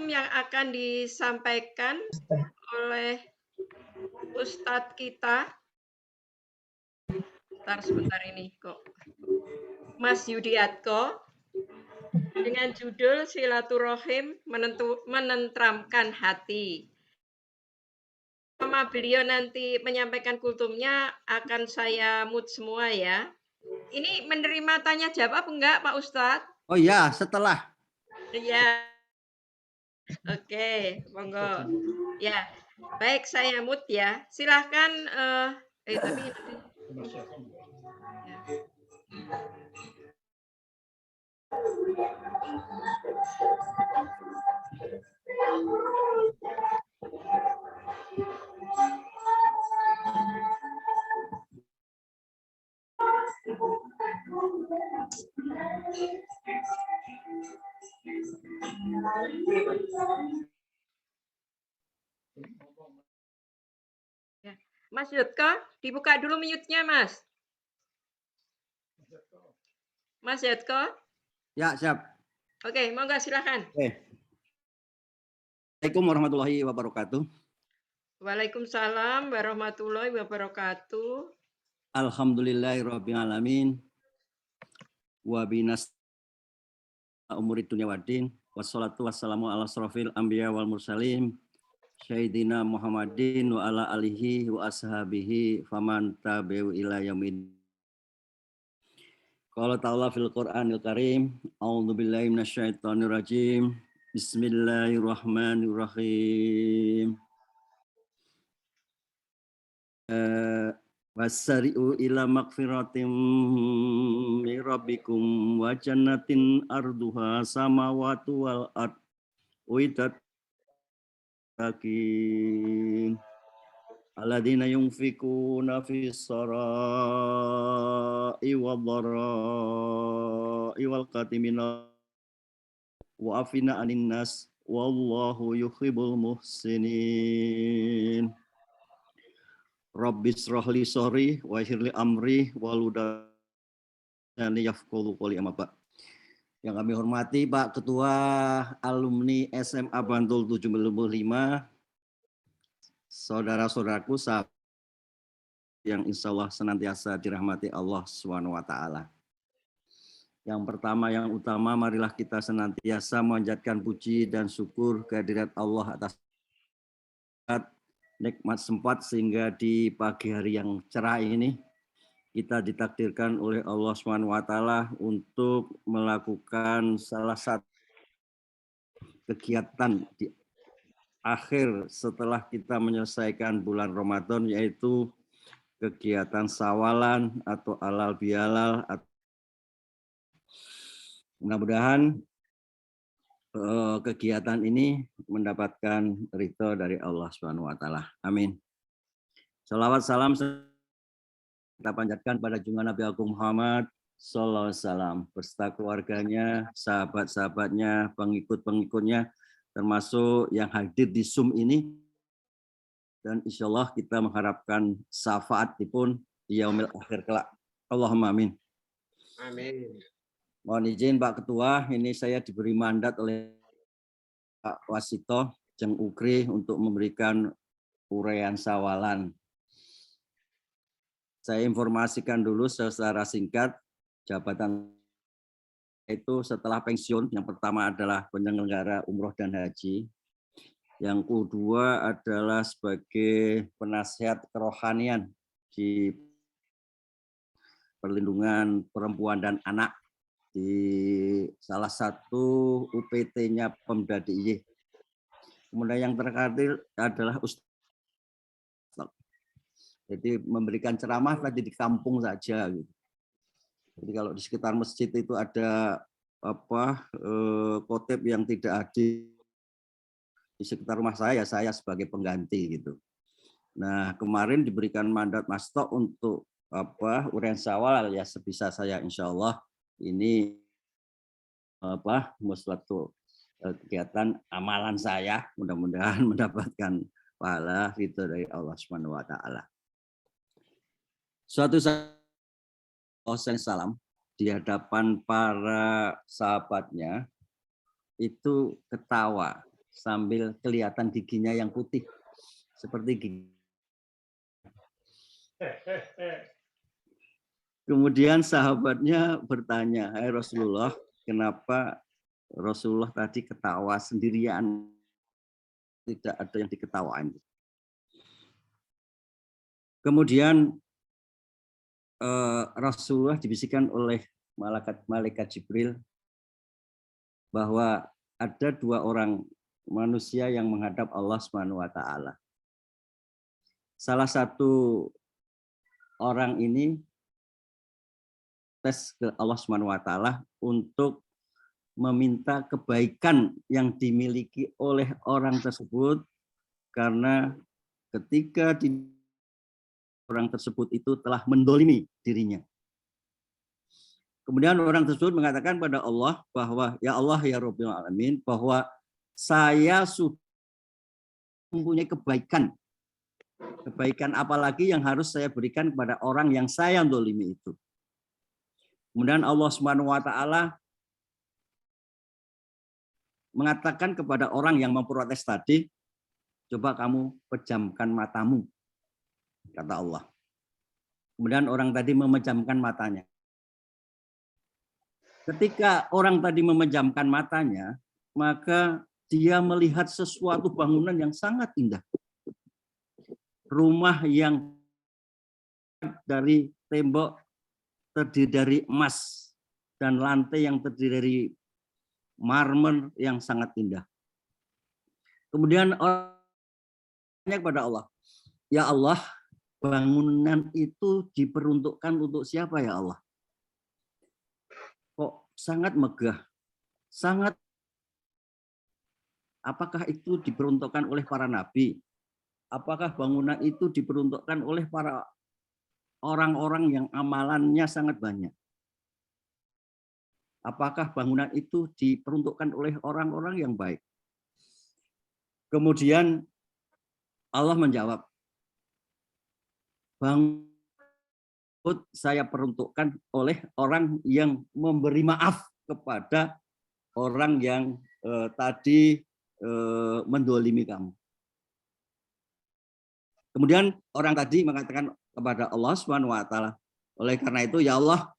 yang akan disampaikan oleh Ustadz kita. Sebentar ini kok. Mas Yudiatko. Dengan judul Silaturahim Menentramkan Hati. Sama beliau nanti menyampaikan kultumnya akan saya mute semua ya. Ini menerima tanya jawab enggak Pak Ustadz? Oh ya, setelah. Iya. Oke, monggo. Ya, baik saya mute ya. Silahkan. Tapi ya. Mas Yotko, dibuka dulu mute-nya, Mas. Mas Yotko? Ya, siap. Oke, monggo silakan. Assalamualaikum warahmatullahi wabarakatuh. Waalaikumsalam warahmatullahi wabarakatuh. Alhamdulillahirabbil alamin. Wa binas umurid dunya waddin. Wassalatu wassalamu ala asrofil anbiya wal mursalin. Sayyidina Muhammadin wa ala alihi wa ashabihi faman tabi'u ila yaumid. Qala ta'ala fil Qur'anil Karim, a'udzu billahi minasyaitonir rajim. Bismillahirrahmanirrahim. Wasari'u ila magfiratim min rabbikum wa jannatin arduha samawati wal ard uiddat takin alladzina yunfikuna fis sarai wad dharai wal qatimina wa afina anin nas wallahu yuhibbul muhsinin. Rabbis rohli sori wa hirli amri waludani yafqahu qawli amma Pak. Yang kami hormati Pak Ketua Alumni SMA Bantul 75, saudara-saudaraku sahabat yang insya Allah senantiasa dirahmati Allah SWT. Yang pertama, yang utama, marilah kita senantiasa memanjatkan puji dan syukur kehadirat Allah atas nikmat sempat sehingga di pagi hari yang cerah ini kita ditakdirkan oleh Allah SWT untuk melakukan salah satu kegiatan di akhir setelah kita menyelesaikan bulan Ramadan, yaitu kegiatan sawalan atau alal bihalal. Mudah-mudahan kegiatan ini mendapatkan ridho dari Allah SWT. Amin. Salawat salam kita panjatkan pada junjungan Nabi Agung Muhammad sallallahu alaihi wasallam beserta keluarganya, sahabat-sahabatnya, pengikut-pengikutnya, termasuk yang hadir di Zoom ini. Dan insya Allah kita mengharapkan syafaat pun di yaumil akhir kelak. Allahumma amin. Amin. Mohon izin Pak Ketua, ini saya diberi mandat oleh Pak Wasito Jeng Ukri untuk memberikan uraian sawalan. Saya informasikan dulu secara singkat, jabatan itu setelah pensiun, yang pertama adalah penyelenggara umroh dan haji, yang kedua adalah sebagai penasihat kerohanian di perlindungan perempuan dan anak di salah satu UPT-nya Pemda DIY. Kemudian yang terakhir adalah Ustaz. Jadi memberikan ceramah tadi di kampung saja. Gitu. Jadi kalau di sekitar masjid itu ada khotib yang tidak hadir di sekitar rumah saya sebagai pengganti gitu. Nah kemarin diberikan mandat Mas Tok untuk uraian sawal ya sebisa saya insya Allah ini suatu kegiatan amalan saya, mudah-mudahan mendapatkan pahala itu dari Allah Subhanahu wa taala. Suatu saat salam di hadapan para sahabatnya itu ketawa sambil kelihatan giginya yang putih seperti gigi. Kemudian sahabatnya bertanya, "Hai Rasulullah, kenapa Rasulullah tadi ketawa sendirian? Tidak ada yang diketawain." Kemudian Rasulullah dibisikkan oleh malaikat Jibril bahwa ada dua orang manusia yang menghadap Allah Subhanahu wa taala. Salah satu orang ini tes ke Allah Subhanahu wa taala untuk meminta kebaikan yang dimiliki oleh orang tersebut karena ketika orang tersebut itu telah mendolimi dirinya. Kemudian orang tersebut mengatakan pada Allah bahwa ya Allah ya Rabbil Alamin bahwa saya sudah mempunyai kebaikan. Kebaikan apalagi yang harus saya berikan kepada orang yang saya dolimi itu. Kemudian Allah Subhanahu wa taala mengatakan kepada orang yang memprotes tadi, coba kamu pejamkan matamu, kata Allah. Kemudian orang tadi memejamkan matanya. Ketika orang tadi memejamkan matanya, maka dia melihat sesuatu bangunan yang sangat indah. Rumah yang dari tembok terdiri dari emas dan lantai yang terdiri dari marmer yang sangat indah. Kemudian orangnya kepada Allah, ya Allah, bangunan itu diperuntukkan untuk siapa ya Allah? Kok sangat megah, sangat. Apakah itu diperuntukkan oleh para nabi? Apakah bangunan itu diperuntukkan oleh para orang-orang yang amalannya sangat banyak? Apakah bangunan itu diperuntukkan oleh orang-orang yang baik? Kemudian Allah menjawab, bangun saya peruntukkan oleh orang yang memberi maaf kepada orang yang tadi mendolimi kamu. Kemudian orang tadi mengatakan kepada Allah Subhanahu wa taala, oleh karena itu ya Allah,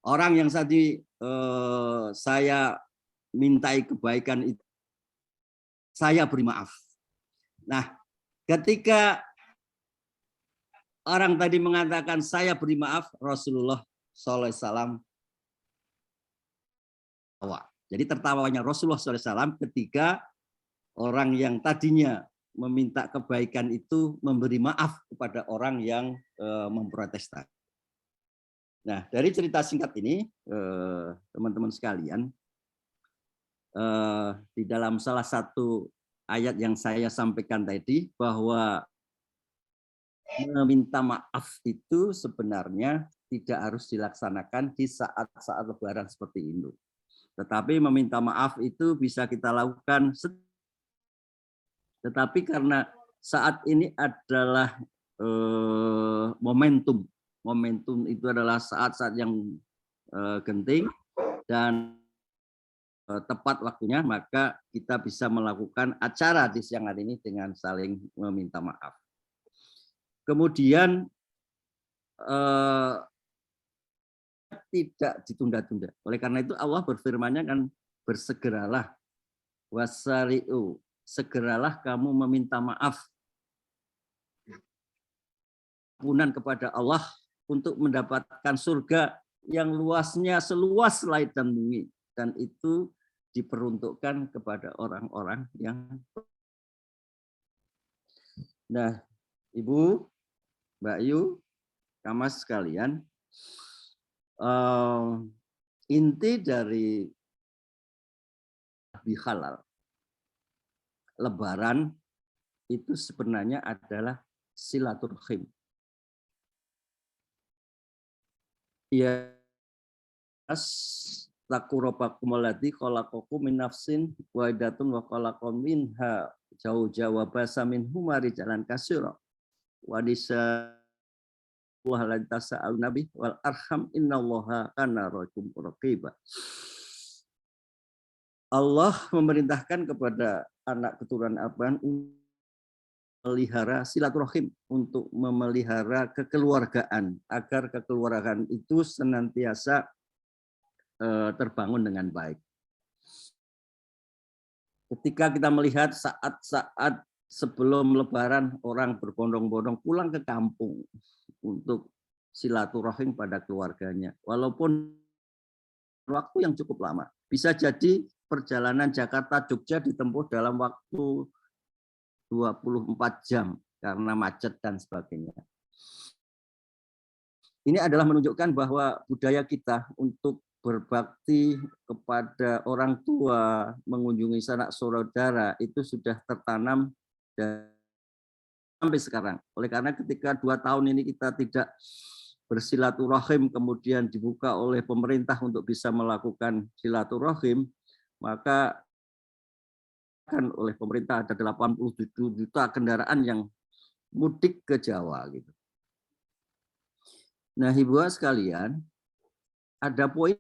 orang yang tadi saya mintai kebaikan itu saya beri maaf. Nah, ketika orang tadi mengatakan saya beri maaf, Rasulullah SAW tertawa. Jadi tertawanya Rasulullah SAW ketika orang yang tadinya meminta kebaikan itu memberi maaf kepada orang yang memprotes. Nah, dari cerita singkat ini, teman-teman sekalian, di dalam salah satu ayat yang saya sampaikan tadi bahwa meminta maaf itu sebenarnya tidak harus dilaksanakan di saat-saat Lebaran seperti ini. Tetapi meminta maaf itu bisa kita lakukan. Tetapi karena saat ini adalah momentum. Momentum itu adalah saat-saat yang genting dan tepat waktunya, maka kita bisa melakukan acara di siang hari ini dengan saling meminta maaf. Kemudian tidak ditunda-tunda. Oleh karena itu Allah berfirman-Nya kan bersegeralah, wasari'u, segeralah kamu meminta maaf ampunan kepada Allah untuk mendapatkan surga yang luasnya seluas langit dan bumi, dan itu diperuntukkan kepada orang-orang yang. Nah, Ibu, Mbak Yu, Kamas sekalian, inti dari halal Lebaran itu sebenarnya adalah silaturahim. Ya, taqurobakum allati khalaqakum min nafsin wahidatun wa khalaqam minha jauh-jauh basa minhum rijalan katsira wa disa wa la tasa'al nabi wal arham innallaha kana raqiba. Allah memerintahkan kepada anak keturunan Abraham memelihara silaturahim, untuk memelihara kekeluargaan, agar kekeluargaan itu senantiasa terbangun dengan baik. Ketika kita melihat saat-saat sebelum Lebaran, orang berbondong-bondong pulang ke kampung untuk silaturahim pada keluarganya, walaupun waktu yang cukup lama. Bisa jadi perjalanan Jakarta-Jogja ditempuh dalam waktu 24 jam karena macet dan sebagainya. Ini adalah menunjukkan bahwa budaya kita untuk berbakti kepada orang tua, mengunjungi sanak saudara itu sudah tertanam dan sampai sekarang. Oleh karena ketika 2 tahun ini kita tidak bersilaturahim, kemudian dibuka oleh pemerintah untuk bisa melakukan silaturahim, maka kan oleh pemerintah ada 87 juta kendaraan yang mudik ke Jawa gitu. Nah, Ibu sekalian, ada poin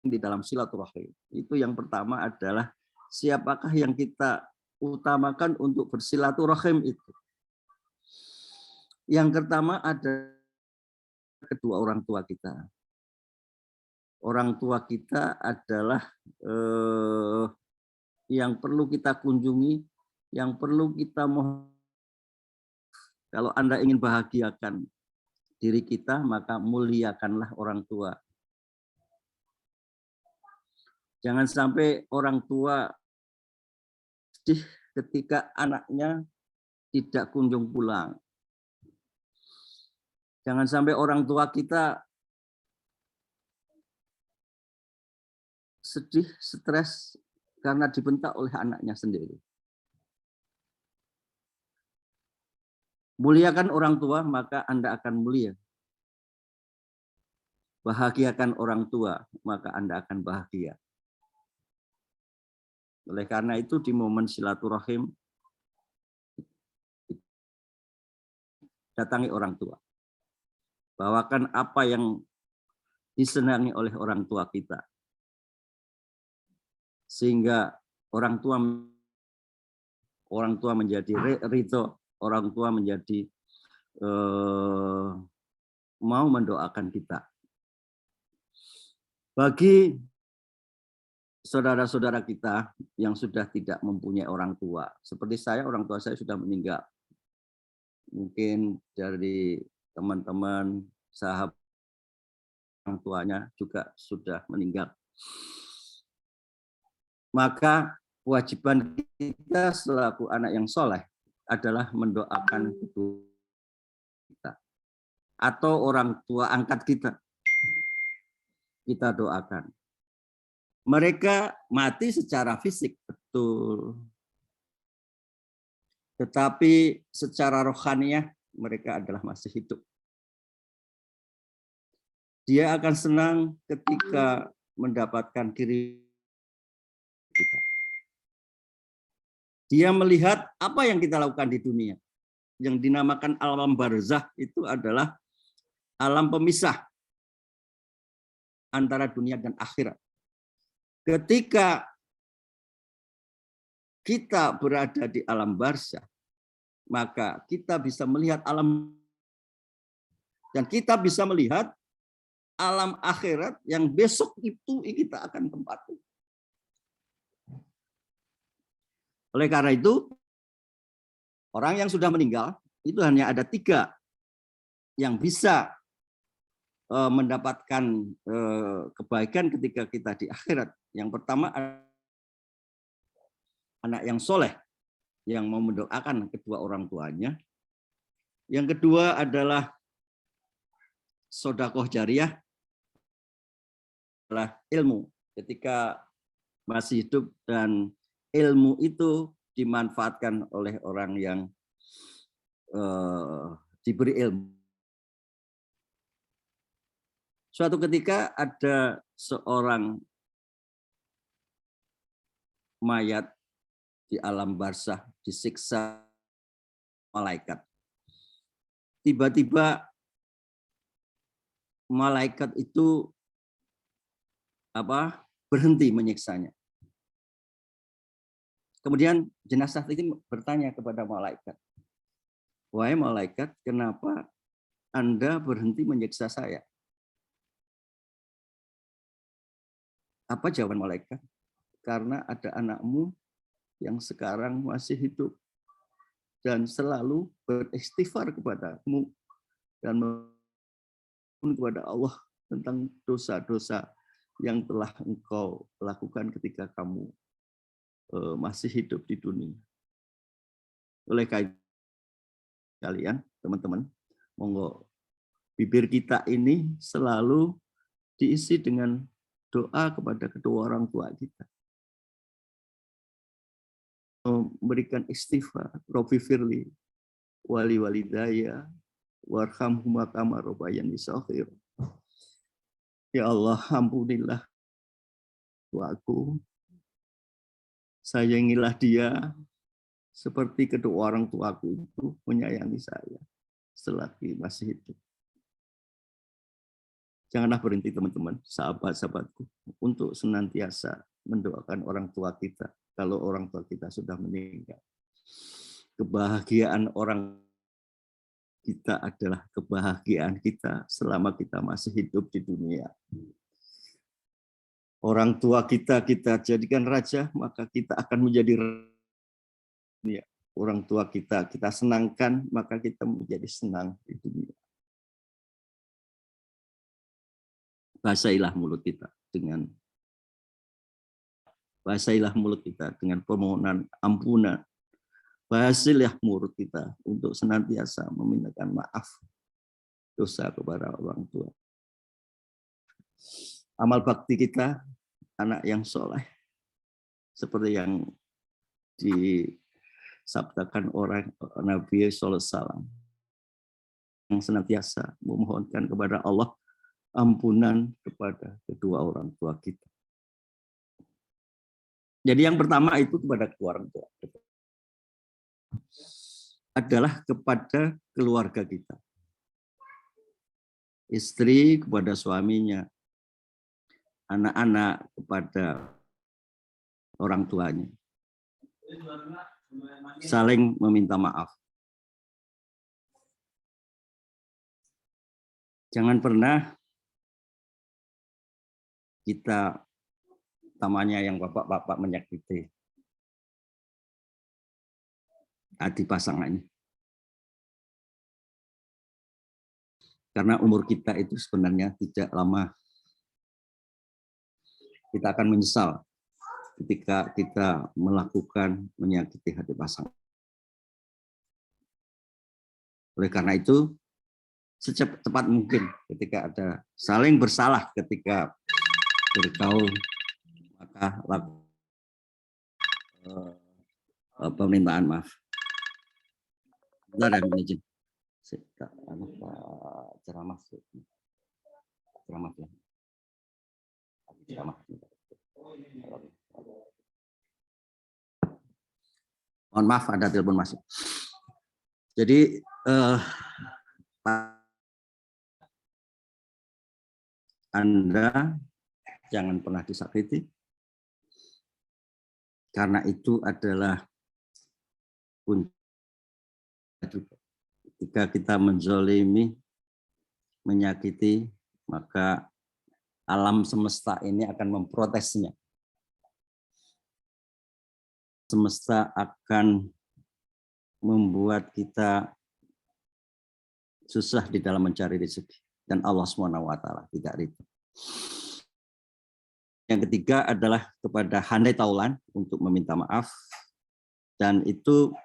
di dalam silaturahim. Itu yang pertama adalah siapakah yang kita utamakan untuk bersilaturahim itu. Yang pertama ada kedua orang tua kita. Orang tua kita adalah yang perlu kita kunjungi, yang perlu kita mohon. Kalau Anda ingin bahagiakan diri kita, maka muliakanlah orang tua. Jangan sampai orang tua sedih ketika anaknya tidak kunjung pulang. Jangan sampai orang tua kita sedih, stres karena dibentak oleh anaknya sendiri. Muliakan orang tua, maka Anda akan mulia. Bahagiakan orang tua, maka Anda akan bahagia. Oleh karena itu di momen silaturahim, datangi orang tua. Bawakan apa yang disenangi oleh orang tua kita. Sehingga orang tua menjadi ridho, orang tua menjadi mau mendoakan kita. Bagi saudara-saudara kita yang sudah tidak mempunyai orang tua, seperti saya, orang tua saya sudah meninggal. Mungkin dari teman-teman, sahabat, orang tuanya juga sudah meninggal. Maka kewajiban kita selaku anak yang soleh adalah mendoakan kita atau orang tua angkat kita. Kita doakan. Mereka mati secara fisik, betul. Tetapi secara rohaniah mereka adalah masih hidup. Dia akan senang ketika mendapatkan diri kita. Dia melihat apa yang kita lakukan di dunia. Yang dinamakan alam barzakh itu adalah alam pemisah antara dunia dan akhirat. Ketika kita berada di alam barzakh, maka kita bisa melihat alam dan kita bisa melihat alam akhirat yang besok itu kita akan tempati. Oleh karena itu, orang yang sudah meninggal itu hanya ada 3 yang bisa mendapatkan kebaikan ketika kita di akhirat. Yang pertama, anak yang soleh yang mau mendoakan kedua orang tuanya. Yang kedua adalah sedekah jariah, adalah ilmu. Ketika masih hidup dan ilmu itu dimanfaatkan oleh orang yang diberi ilmu. Suatu ketika ada seorang mayat di alam barzakh disiksa malaikat. Tiba-tiba malaikat itu berhenti menyiksanya. Kemudian jenazah itu bertanya kepada malaikat, "Wahai malaikat, kenapa Anda berhenti menyiksa saya?" Apa jawaban malaikat? Karena ada anakmu yang sekarang masih hidup dan selalu beristighfar kepadamu dan memohon kepada Allah tentang dosa-dosa yang telah engkau lakukan ketika kamu masih hidup di dunia. Oleh kalian, teman-teman, monggo bibir kita ini selalu diisi dengan doa kepada kedua orang tua kita. Memberikan istighfar, Rabbi firli wali walidaya warhamhuma kama rabbayani shaghira. Ya Allah, ampunilah tuaku, sayangilah dia seperti kedua orang tuaku itu menyayangi saya selagi masih hidup. Janganlah berhenti teman-teman, sahabat-sahabatku, untuk senantiasa mendoakan orang tua kita kalau orang tua kita sudah meninggal. Kebahagiaan orang kita adalah kebahagiaan kita selama kita masih hidup di dunia. Orang tua kita jadikan raja, maka kita akan menjadi raja. Orang tua kita senangkan, maka kita menjadi senang di dunia. Bahasailah mulut kita dengan permohonan ampunan. Bahasailah mulut kita untuk senantiasa memintakan maaf dosa kepada orang tua. Amal bakti kita, anak yang soleh, seperti yang disabdakan orang Nabi sallallahu alaihi wasallam, yang senantiasa memohonkan kepada Allah ampunan kepada kedua orang tua kita. Jadi yang pertama itu kepada kedua orang tua adalah kepada keluarga kita. Istri kepada suaminya, anak-anak kepada orang tuanya. Saling meminta maaf. Jangan pernah kita tamanya yang bapak-bapak menyakiti hati pasangannya. Karena umur kita itu sebenarnya tidak lama. Kita akan menyesal ketika kita melakukan menyakiti hati pasangan. Oleh karena itu, secepat mungkin ketika ada saling bersalah ketika bergaul, maka permintaan maaf. Bentar ya, izin. Ceramah ya. Ceramah. Mohon maaf ada telepon masuk. Jadi Anda jangan pernah disakiti, karena itu adalah kunci. Ketika kita menzolimi, menyakiti, maka alam semesta ini akan memprotesnya. Semesta akan membuat kita susah di dalam mencari rezeki, dan Allah SWT tidak ridho. Yang ketiga adalah kepada handai taulan untuk meminta maaf, dan itu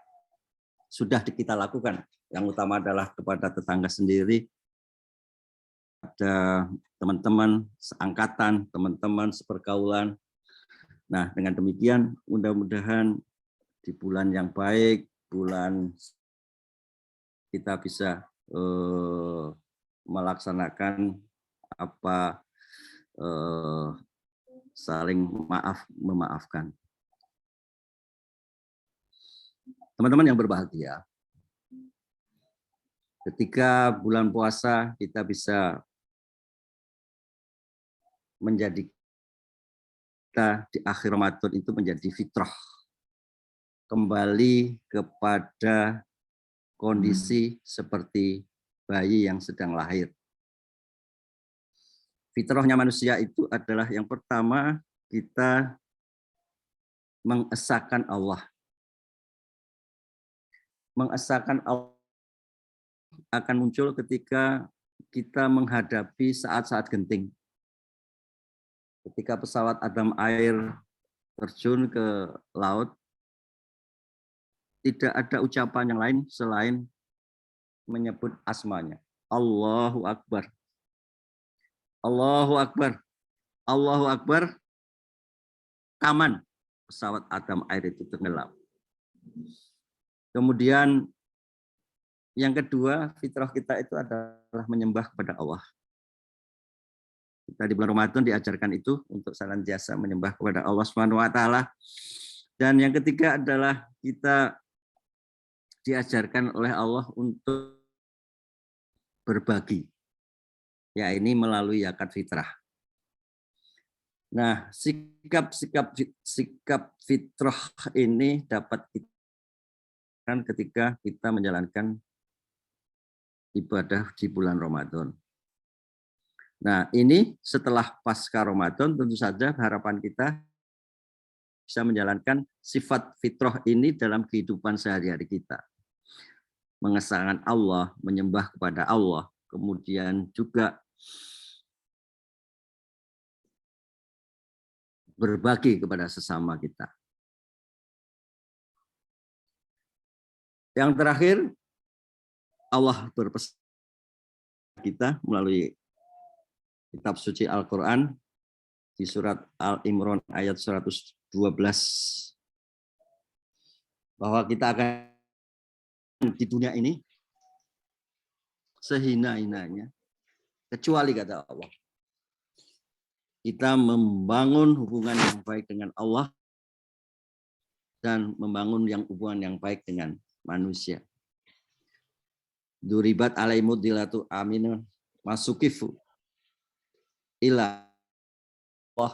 sudah kita lakukan. Yang utama adalah kepada tetangga sendiri, ada teman-teman seangkatan, teman-teman sepergaulan. Nah, dengan demikian mudah-mudahan di bulan yang baik, bulan kita bisa melaksanakan apa saling memaafkan. Teman-teman yang berbahagia, ketika bulan puasa kita bisa menjadi kita di akhir Ramadan itu menjadi fitrah, kembali kepada kondisi seperti bayi yang sedang lahir. Fitrahnya manusia itu adalah yang pertama, kita mengesahkan Allah. Mengesahkan Allah akan muncul ketika kita menghadapi saat-saat genting. Ketika pesawat Adam Air terjun ke laut, tidak ada ucapan yang lain selain menyebut asmanya. Allahu Akbar. Allahu Akbar. Allahu Akbar. Kaman pesawat Adam Air itu tenggelam. Kemudian yang kedua, fitrah kita itu adalah menyembah kepada Allah. Kita di bulan Ramadan diajarkan itu untuk senantiasa menyembah kepada Allah SWT. Dan yang ketiga adalah kita diajarkan oleh Allah untuk berbagi. Ya, ini melalui zakat fitrah. Nah, sikap fitrah ini dapat kita ketika kita menjalankan ibadah di bulan Ramadan. Nah, ini setelah pasca Ramadan tentu saja harapan kita bisa menjalankan sifat fitrah ini dalam kehidupan sehari-hari kita. Mengesahkan Allah, menyembah kepada Allah, kemudian juga berbagi kepada sesama kita. Yang terakhir, Allah berpesan kita melalui kitab suci Al-Quran di surat Al-Imran ayat 112 bahwa kita akan di dunia ini sehina-hinanya, kecuali kata Allah, kita membangun hubungan yang baik dengan Allah dan membangun hubungan yang baik dengan manusia. Duribat alaimud dilatu aminun masukifu ila Allah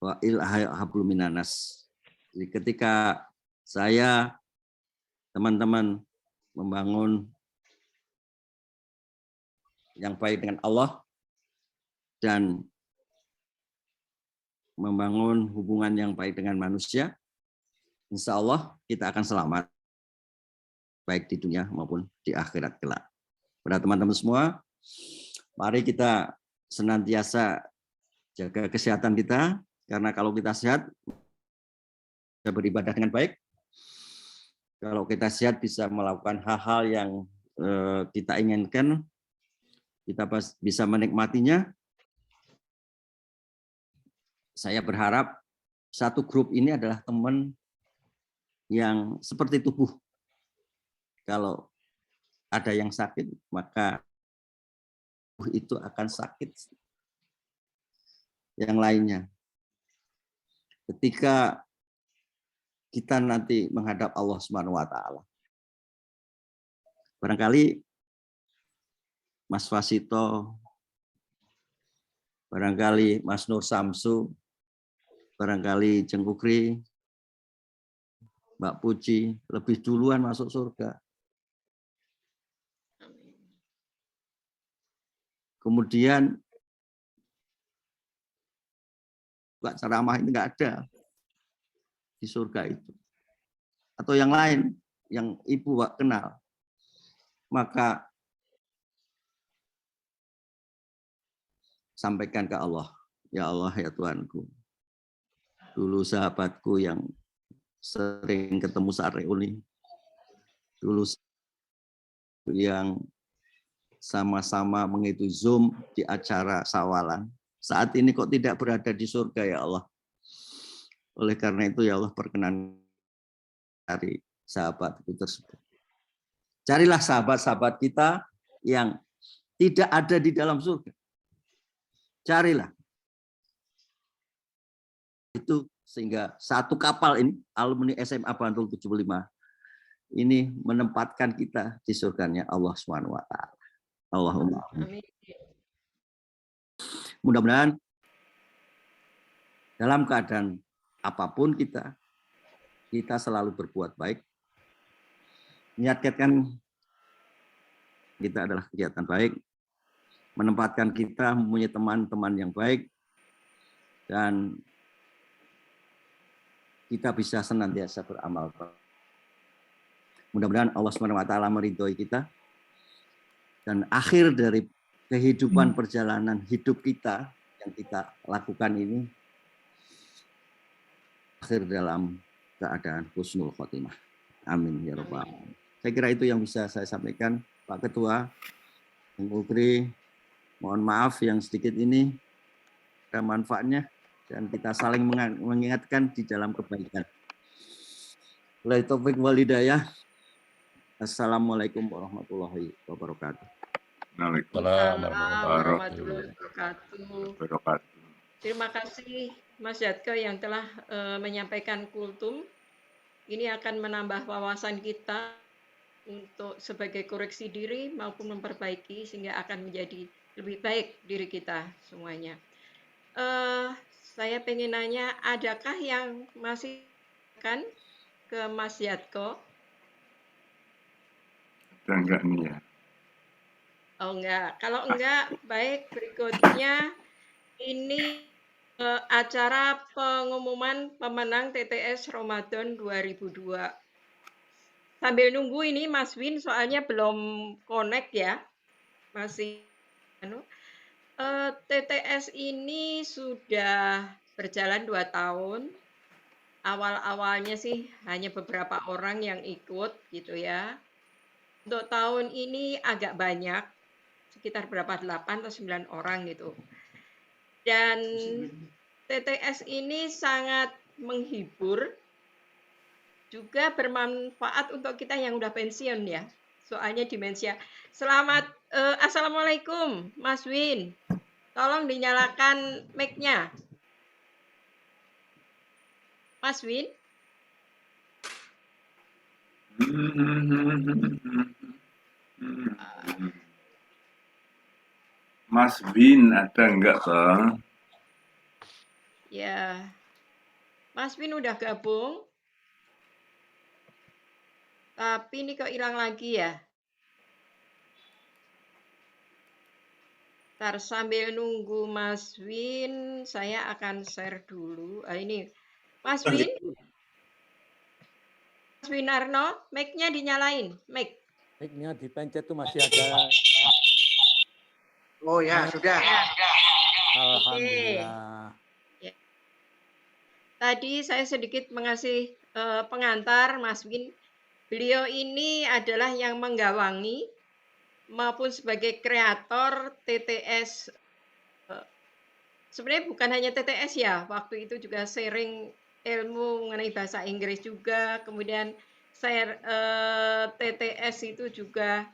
wa ilahai hablum minanas. Jadi ketika saya, teman-teman membangun yang baik dengan Allah dan membangun hubungan yang baik dengan manusia, insya Allah kita akan selamat baik di dunia maupun di akhirat kelak. Pada teman-teman semua, mari kita senantiasa jaga kesehatan kita, karena kalau kita sehat bisa beribadah dengan baik. Kalau kita sehat bisa melakukan hal-hal yang kita inginkan, kita bisa menikmatinya. Saya berharap satu grup ini adalah teman yang seperti tubuh. Kalau ada yang sakit, maka itu akan sakit yang lainnya. Ketika kita nanti menghadap Allah Subhanahu wa taala. Barangkali Mas Fasito, barangkali Mas Nur Samsu, barangkali Cengkukri, Mbak Puji lebih duluan masuk surga. Kemudian Mbak ceramah ini nggak ada di surga itu. Atau yang lain yang Ibu Mbak kenal. Maka sampaikan ke Allah, ya Allah ya Tuhanku. Dulu sahabatku yang sering ketemu saat reuni, dulu yang sama-sama mengikuti Zoom di acara Sawalan, saat ini kok tidak berada di surga ya Allah. Oleh karena itu ya Allah perkenan cari sahabatku tersebut. Carilah sahabat-sahabat kita yang tidak ada di dalam surga. Carilah. Itu sehingga satu kapal ini, alumni SMA Bantul 75, ini menempatkan kita di surganya Allah Subhanahu wa taala. Allahumma. Mudah-mudahan dalam keadaan apapun kita selalu berbuat baik. Niatkan kita adalah kegiatan baik, menempatkan kita mempunyai teman-teman yang baik, dan kita bisa senantiasa beramal. Mudah-mudahan Allah SWT meridhoi kita, dan akhir dari kehidupan perjalanan hidup kita yang kita lakukan ini, akhir dalam keadaan husnul khotimah. Amin ya rabbal alamin. Saya kira itu yang bisa saya sampaikan, Pak Ketua, Bung Ukri. Mohon maaf yang sedikit ini ada manfaatnya dan kita saling mengingatkan di dalam kebaikan. Wabillahi taufiq wal hidayah. Assalamualaikum warahmatullahi wabarakatuh. Waalaikumsalam warahmatullahi wabarakatuh. Terima kasih Mas Jatko yang telah menyampaikan kultum. Ini akan menambah wawasan kita untuk sebagai koreksi diri maupun memperbaiki sehingga akan menjadi lebih baik diri kita semuanya. Saya pengen nanya, adakah yang masih akan ke Mas Jatko? Ada enggak nih ya? Oh enggak, kalau enggak, baik berikutnya ini acara pengumuman pemenang TTS Ramadan 2002. Sambil nunggu ini Mas Win, soalnya belum connect ya, masih. TTS ini sudah berjalan 2 tahun. Awal-awalnya sih hanya beberapa orang yang ikut gitu ya. Untuk tahun ini agak banyak, sekitar berapa 8 atau 9 orang gitu. Dan TTS ini sangat menghibur, juga bermanfaat untuk kita yang udah pensiun ya. Soalnya demensia. Assalamualaikum Mas Win. Tolong dinyalakan mic-nya. Mas Win. Mas Win ada enggak, Bang? Ya. Mas Win udah gabung. Tapi ini kok hilang lagi ya? Ntar sambil nunggu Mas Win, saya akan share dulu. Ini Mas Win. Mas Winarno, mic-nya dinyalain. Mic-nya dipencet tuh masih ada. Oh ya, sudah. Alhamdulillah. Ya. Tadi saya sedikit mengasih pengantar Mas Win. Beliau ini adalah yang menggawangi maupun sebagai kreator TTS. Sebenarnya bukan hanya TTS ya, waktu itu juga sharing ilmu mengenai bahasa Inggris juga, kemudian share TTS itu juga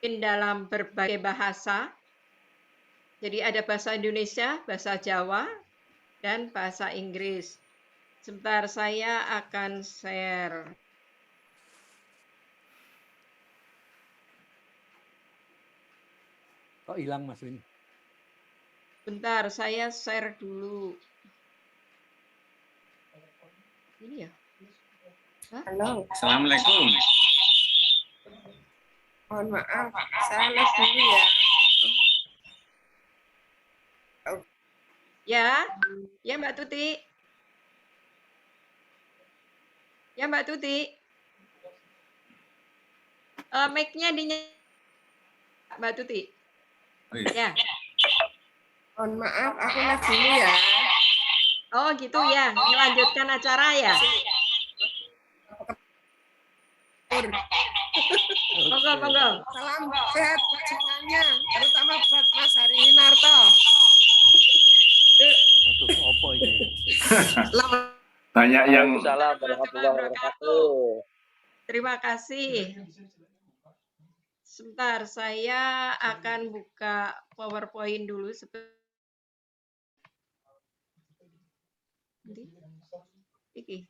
dalam berbagai bahasa. Jadi ada bahasa Indonesia, bahasa Jawa, dan bahasa Inggris. Sebentar, saya akan share. Kok hilang Mas Win? Bentar, saya share dulu. Ini ya? Halo, Assalamualaikum. mohon maaf, saya live dulu ya. Ya Mbak Tuti. Ya Mbak Tuti. Mic-nya Mbak Tuti. Ya. Mohon maaf, aku live dulu ya. Oh gitu ya, melanjutkan acara ya. Monggo, monggo. Salam sehat buat semuanya, terutama buat Mas Hari Winarto. Waduh, apa ini? Banyak yang Terima kasih. Sebentar, saya akan buka PowerPoint dulu. Iki.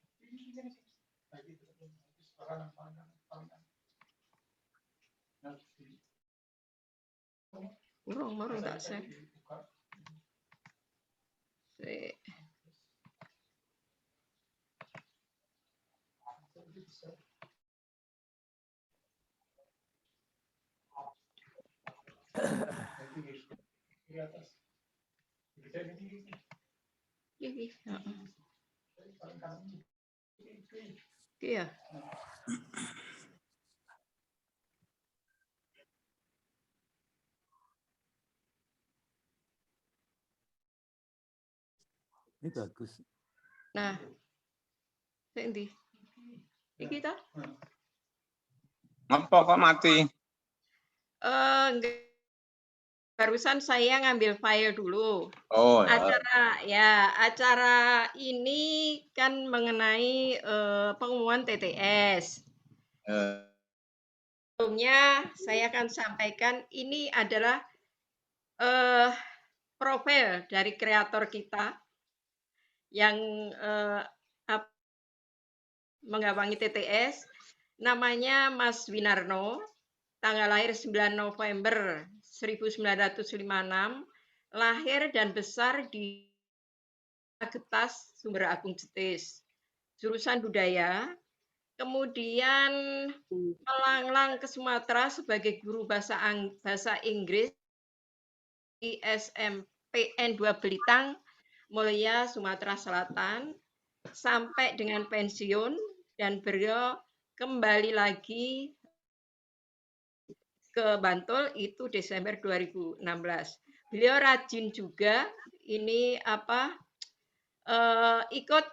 Urung tak share. Iya. Ini bagus. Nah, ini. Iki ta? Ngapa kok mati? Barusan saya ngambil file dulu. Oh, Acara ini kan mengenai pengumuman TTS. Sebelumnya saya akan sampaikan ini adalah profil dari kreator kita yang menggawangi TTS. Namanya Mas Winarno, tanggal lahir 9 November 1956, lahir dan besar di Getas, Sumber Agung Jetis, jurusan budaya, kemudian melanglang ke Sumatera sebagai guru bahasa Inggris di SMPN 2 Belitang, Mulia, Sumatera Selatan, sampai dengan pensiun, dan beliau kembali lagi ke Bantul itu Desember 2016. Beliau rajin juga ini ikut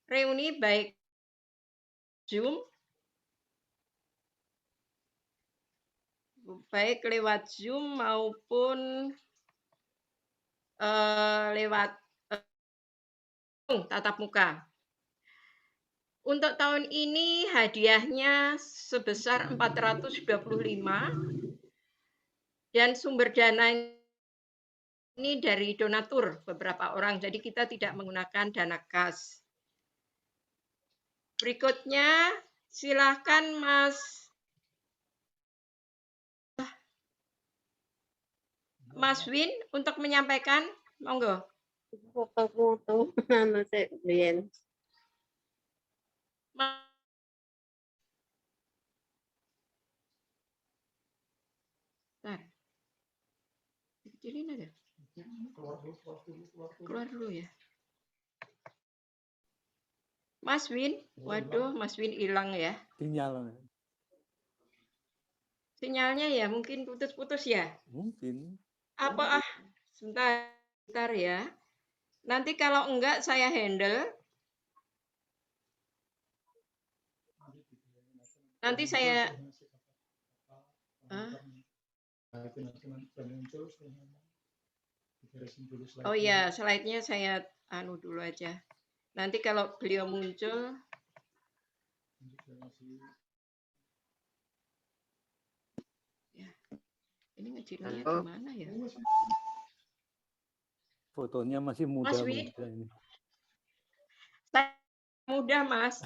reuni baik Zoom, baik lewat Zoom maupun lewat tatap muka. Untuk tahun ini hadiahnya sebesar 425 dan sumber dana ini dari donatur beberapa orang, jadi kita tidak menggunakan dana kas. Berikutnya silakan Mas Win untuk menyampaikan, monggo. Foto-foto, Mas Win. Kecilin aja. Keluar dulu ya. Mas Win, waduh, Mas Win hilang ya. Sinyalnya ya mungkin putus-putus ya. Mungkin. Sebentar ya. Nanti kalau enggak saya handle. Nanti saya Oh ya, slide-nya saya dulu aja. Nanti kalau beliau muncul ya. ngecilnya Halo. gimana ya? Fotonya masih Mas Wi, muda-muda ini. saya mudah Mas.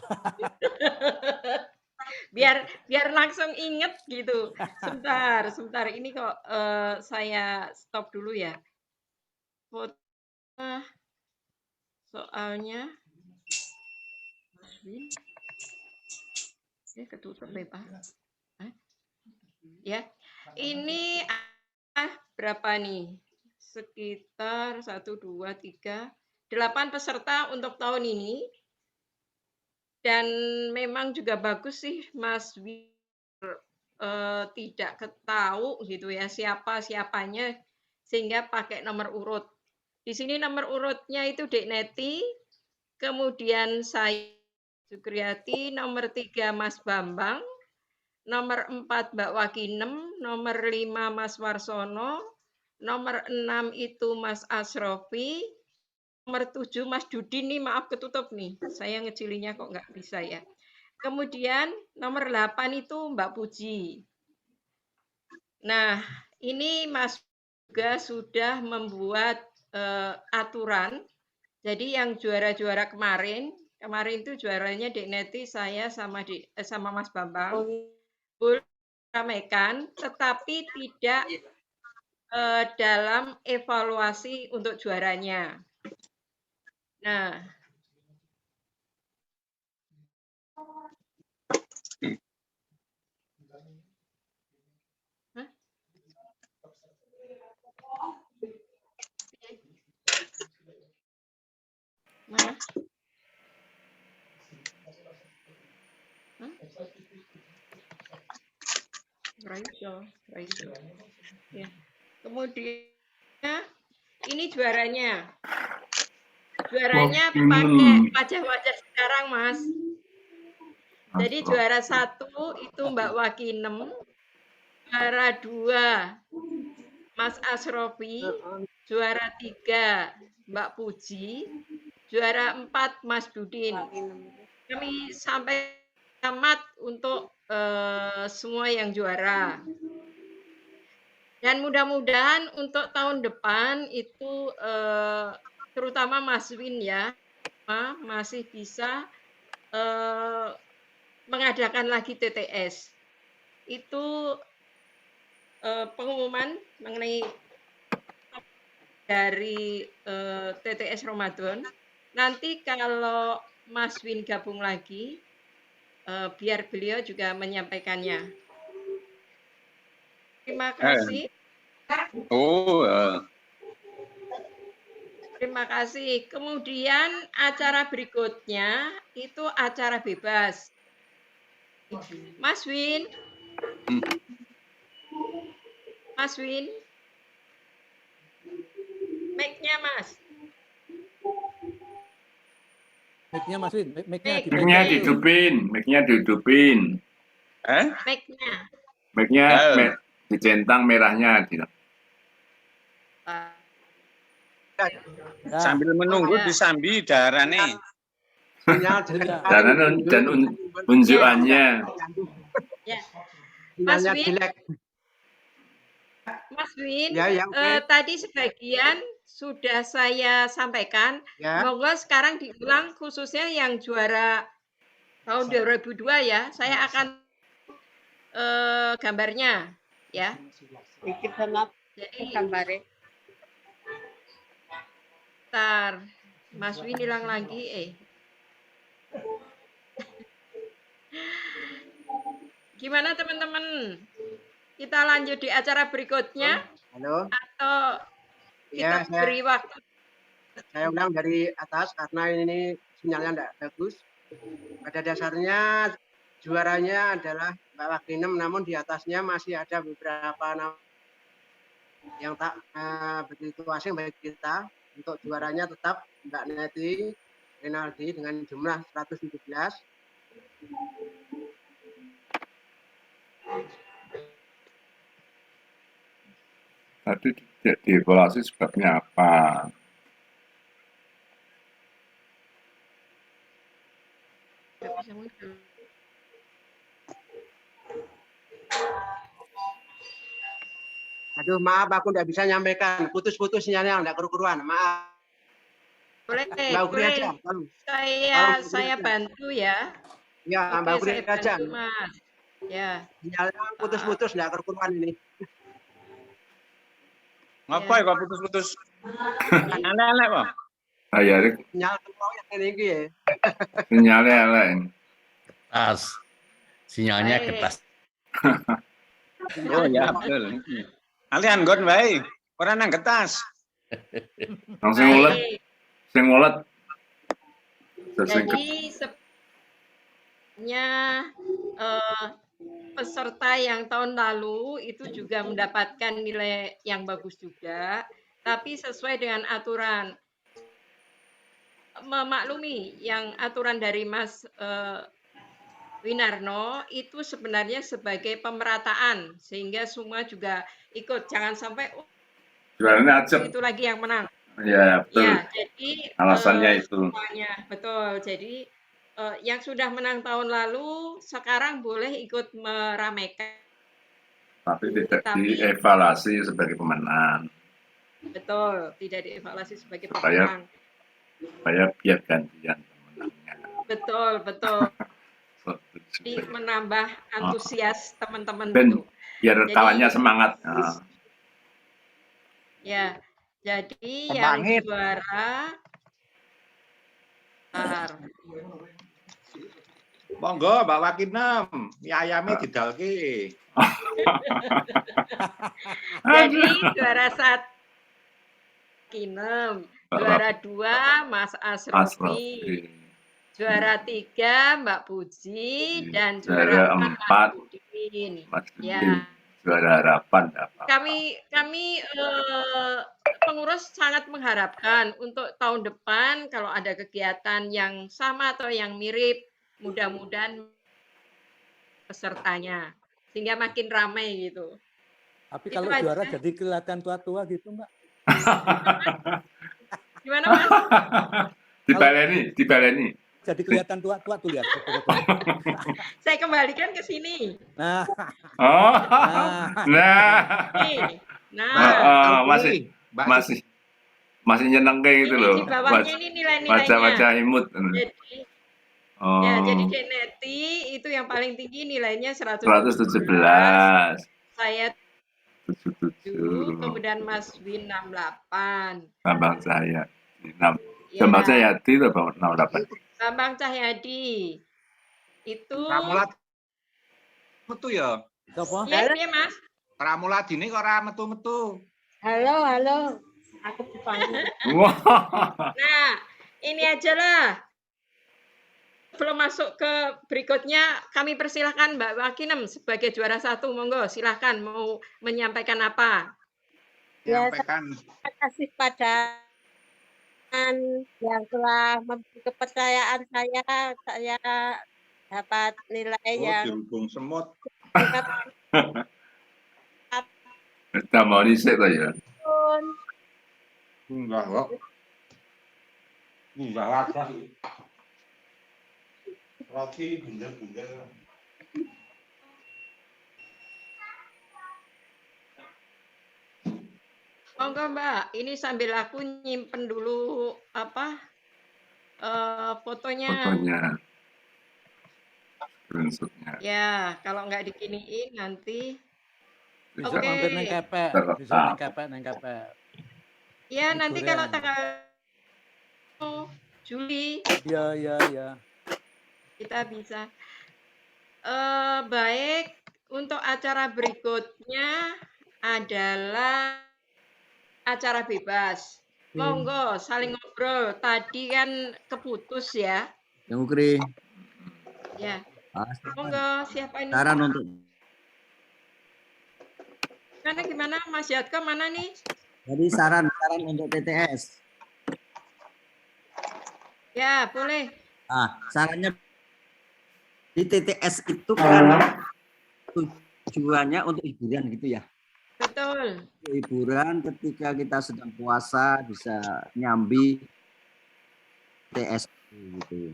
biar langsung inget gitu. Sebentar. Ini kok saya stop dulu ya. Foto soalnya Mas Win. Ketutup ya Pak. Ya, ini berapa nih? Sekitar 1, 2, 3, 8 peserta untuk tahun ini. Dan memang juga bagus sih Mas Win tidak ketahui gitu ya siapanya sehingga pakai nomor urut. Di sini nomor urutnya itu Dek Neti, kemudian saya Sukriati, nomor 3 Mas Bambang, nomor 4 Mbak Wakinem, nomor 5 Mas Warsono, nomor 6 itu Mas Asrofi, nomor 7 Mas Dudin nih, maaf ketutup nih. Saya ngecilinya kok nggak bisa ya. Kemudian nomor 8 itu Mbak Puji. Nah, ini Mas juga sudah membuat aturan. Jadi yang juara-juara kemarin itu juaranya Dek Neti, saya sama Mas Bambang. Boleh ramaikan, tetapi tidak dalam evaluasi untuk juaranya. Nah, mana? Raiso. Ya. Kemudian ini juaranya. Juaranya pakai wajah-wajah sekarang, Mas. Jadi juara 1 itu Mbak Wakinem, juara 2 Mas Asrofi, juara 3 Mbak Puji, juara 4 Mas Dudin. Kami sampai tamat untuk semua yang juara. Dan mudah-mudahan untuk tahun depan itu terutama Mas Win ya, masih bisa mengadakan lagi TTS. Itu pengumuman mengenai dari TTS Ramadan. Nanti kalau Mas Win gabung lagi, biar beliau juga menyampaikannya. Terima kasih. Terima kasih. Kemudian acara berikutnya itu acara bebas. Mas Win. Mas Win. Mic-nya Mas. Mic-nya Mas Win, Mic-nya dihidupin. Mic-nya. Mic-nya dicentang merahnya gitu. Sambil menunggu disambi darane. Dan unjukannya. Ya. Mas Win, tadi sebagian sudah saya sampaikan. Monggo sekarang diulang khususnya yang juara tahun 2002 ya. Saya akan gambarnya ya. Jadi gambarnya. Bentar, Mas Win hilang lagi. Gimana teman-teman? Kita lanjut di acara berikutnya? Halo. Atau kita beri waktu? Saya ulang dari atas karena ini sinyalnya tidak bagus. Pada dasarnya juaranya adalah Mbak Wakinem, namun di atasnya masih ada beberapa nama yang tak begitu asing bagi kita. Untuk juaranya tetap Mbak Neti Renaldi dengan jumlah 117. Tadi tidak dievaluasi sebabnya apa? Aduh, maaf aku nggak bisa nyampaikan. Putus-putus sinyalnya, nggak keru-keruan. Maaf. Boleh, Mbak Ugri boleh. aja. Tolong. Saya bantu ya. Ya, Oke, Mbak Ugri saya aja. bantu, Mas. Ya. Sinyalnya putus-putus, nggak keru-keruan ini. Ngapa kok putus-putus? Elek-elek kok. Ya, Sinyal keluar yang ini ya. sinyalnya lain. Tas. Sinyalnya Baik. kertas. Oh ya, betul. Kalian gon bae. Ora nang getas. Langsung ulet, Baik. sing ulet. Sing Jadi sebenarnya peserta yang tahun lalu itu juga mendapatkan nilai yang bagus juga, tapi sesuai dengan aturan. Memaklumi yang aturan dari Mas Winarno itu sebenarnya sebagai pemerataan sehingga semua juga ikut, jangan sampai jualannya acep. itu lagi yang menang. Ya, betul. Ya, jadi Alasannya itu. semuanya betul. Jadi yang sudah menang tahun lalu sekarang boleh ikut meramaikan. Tapi tidak dievaluasi sebagai pemenang. Betul, tidak dievaluasi sebagai Supaya- pemenang. Supaya biar gantian pemenangnya. Betul, betul. Jadi menambah antusias teman-teman Dan itu. biar Jadi- kawannya semangat. Ya, jadi Pembangkit. yang juara Bentar. Monggo Mbak Wakinem, mi ayame didalke. Jadi juara 1 Kinem, juara 2 Mas Asrofi, Asrofi. juara 3 Mbak Puji, dan Juara juara 4 empat, Mas Udin. Mas Ya. Didi, juara harapan. Kami pengurus sangat mengharapkan untuk tahun depan kalau ada kegiatan yang sama atau yang mirip, mudah-mudahan pesertanya sehingga makin ramai gitu. Tapi Itu kalau aja. juara jadi kelihatan tua-tua gitu, Mbak. Gimana Mas? Dibaleni. Jadi kelihatan tua-tua tuh lihat. Saya kembalikan ke sini. Nah, Oh, nah, Nih. Nah, masih nyeneng kayak gitu ini loh. di bawahnya ini nilai-nilainya. Wajah-wajah imut. Jadi, Oh, ya, jadi Deneti itu yang paling tinggi nilainya 117, Saya 77, kemudian Mas Win 68. Bambang saya. Ya, Bambang saya di itu Bang 68. Bambang Cahyadi itu Pramulat metu ya. siapa? ya Mas. Pramulat ini kok ora metu-metu. Halo. Aku dipanggil. Wah. Nah, ini aja lah. Belum masuk ke berikutnya, kami persilahkan Mbak Wakinem sebagai juara 1. Monggo, silahkan mau menyampaikan apa. Ya, Menyampaikan terima kasih pada yang telah memberi kepercayaan saya dapat nilai yang dirubung semut. Kita mau dhisik to ya. Enggak kok. Enggak ada. Roti bundar-bundar. Monggo Mbak, ini sambil aku nyimpen dulu fotonya. Screenshotnya. Ya, kalau nggak dikiniin nanti. Bisa Oke. mampir neng kepek. Bisa neng kepek. Ya, Mie nanti goreng. kalau tanggal Juli Iya. kita bisa. Baik, untuk acara berikutnya adalah acara bebas. Monggo, saling ngobrol. Tadi kan keputus ya. Yang Ukri. Ya, monggo. Siapa ini? Saran untuk Gimana Mas Yatko, mana nih? jadi saran untuk TTS. Ya, boleh. Sarannya di TTS itu kan tujuannya untuk hiburan gitu ya. Betul. Hiburan ketika kita sedang puasa bisa nyambi TTS gitu.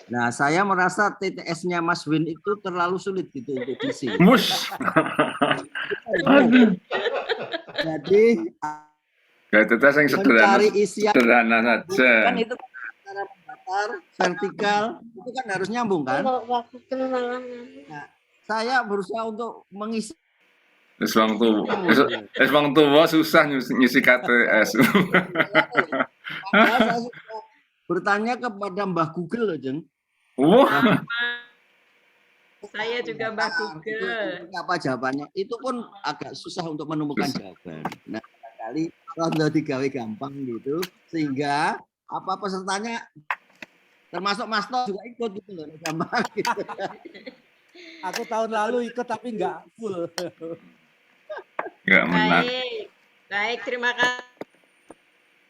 Nah, saya merasa TTS-nya Mas Win itu terlalu sulit gitu untuk diisi. Jadi Ya, itu yang mencari isian sederhana kan saja. itu kan cara membatar vertikal itu kan harus nyambung kan. Kalau waktu kenalan. Nah, saya berusaha untuk mengisi. Wis wong tuwa susah ngisi KTS. Padahal saya sudah bertanya kepada Mbah Google loh, Jeng. Wah, Saya juga Mbak Google. Apa jawabannya? Itu pun agak susah untuk menemukan jawaban. Nah, kali rondo digawe gampang gitu, sehingga apa pesertanya termasuk Mas To juga ikut gitu loh, gampang gitu. Aku tahun lalu ikut tapi nggak full. enggak menang. Baik, terima kasih.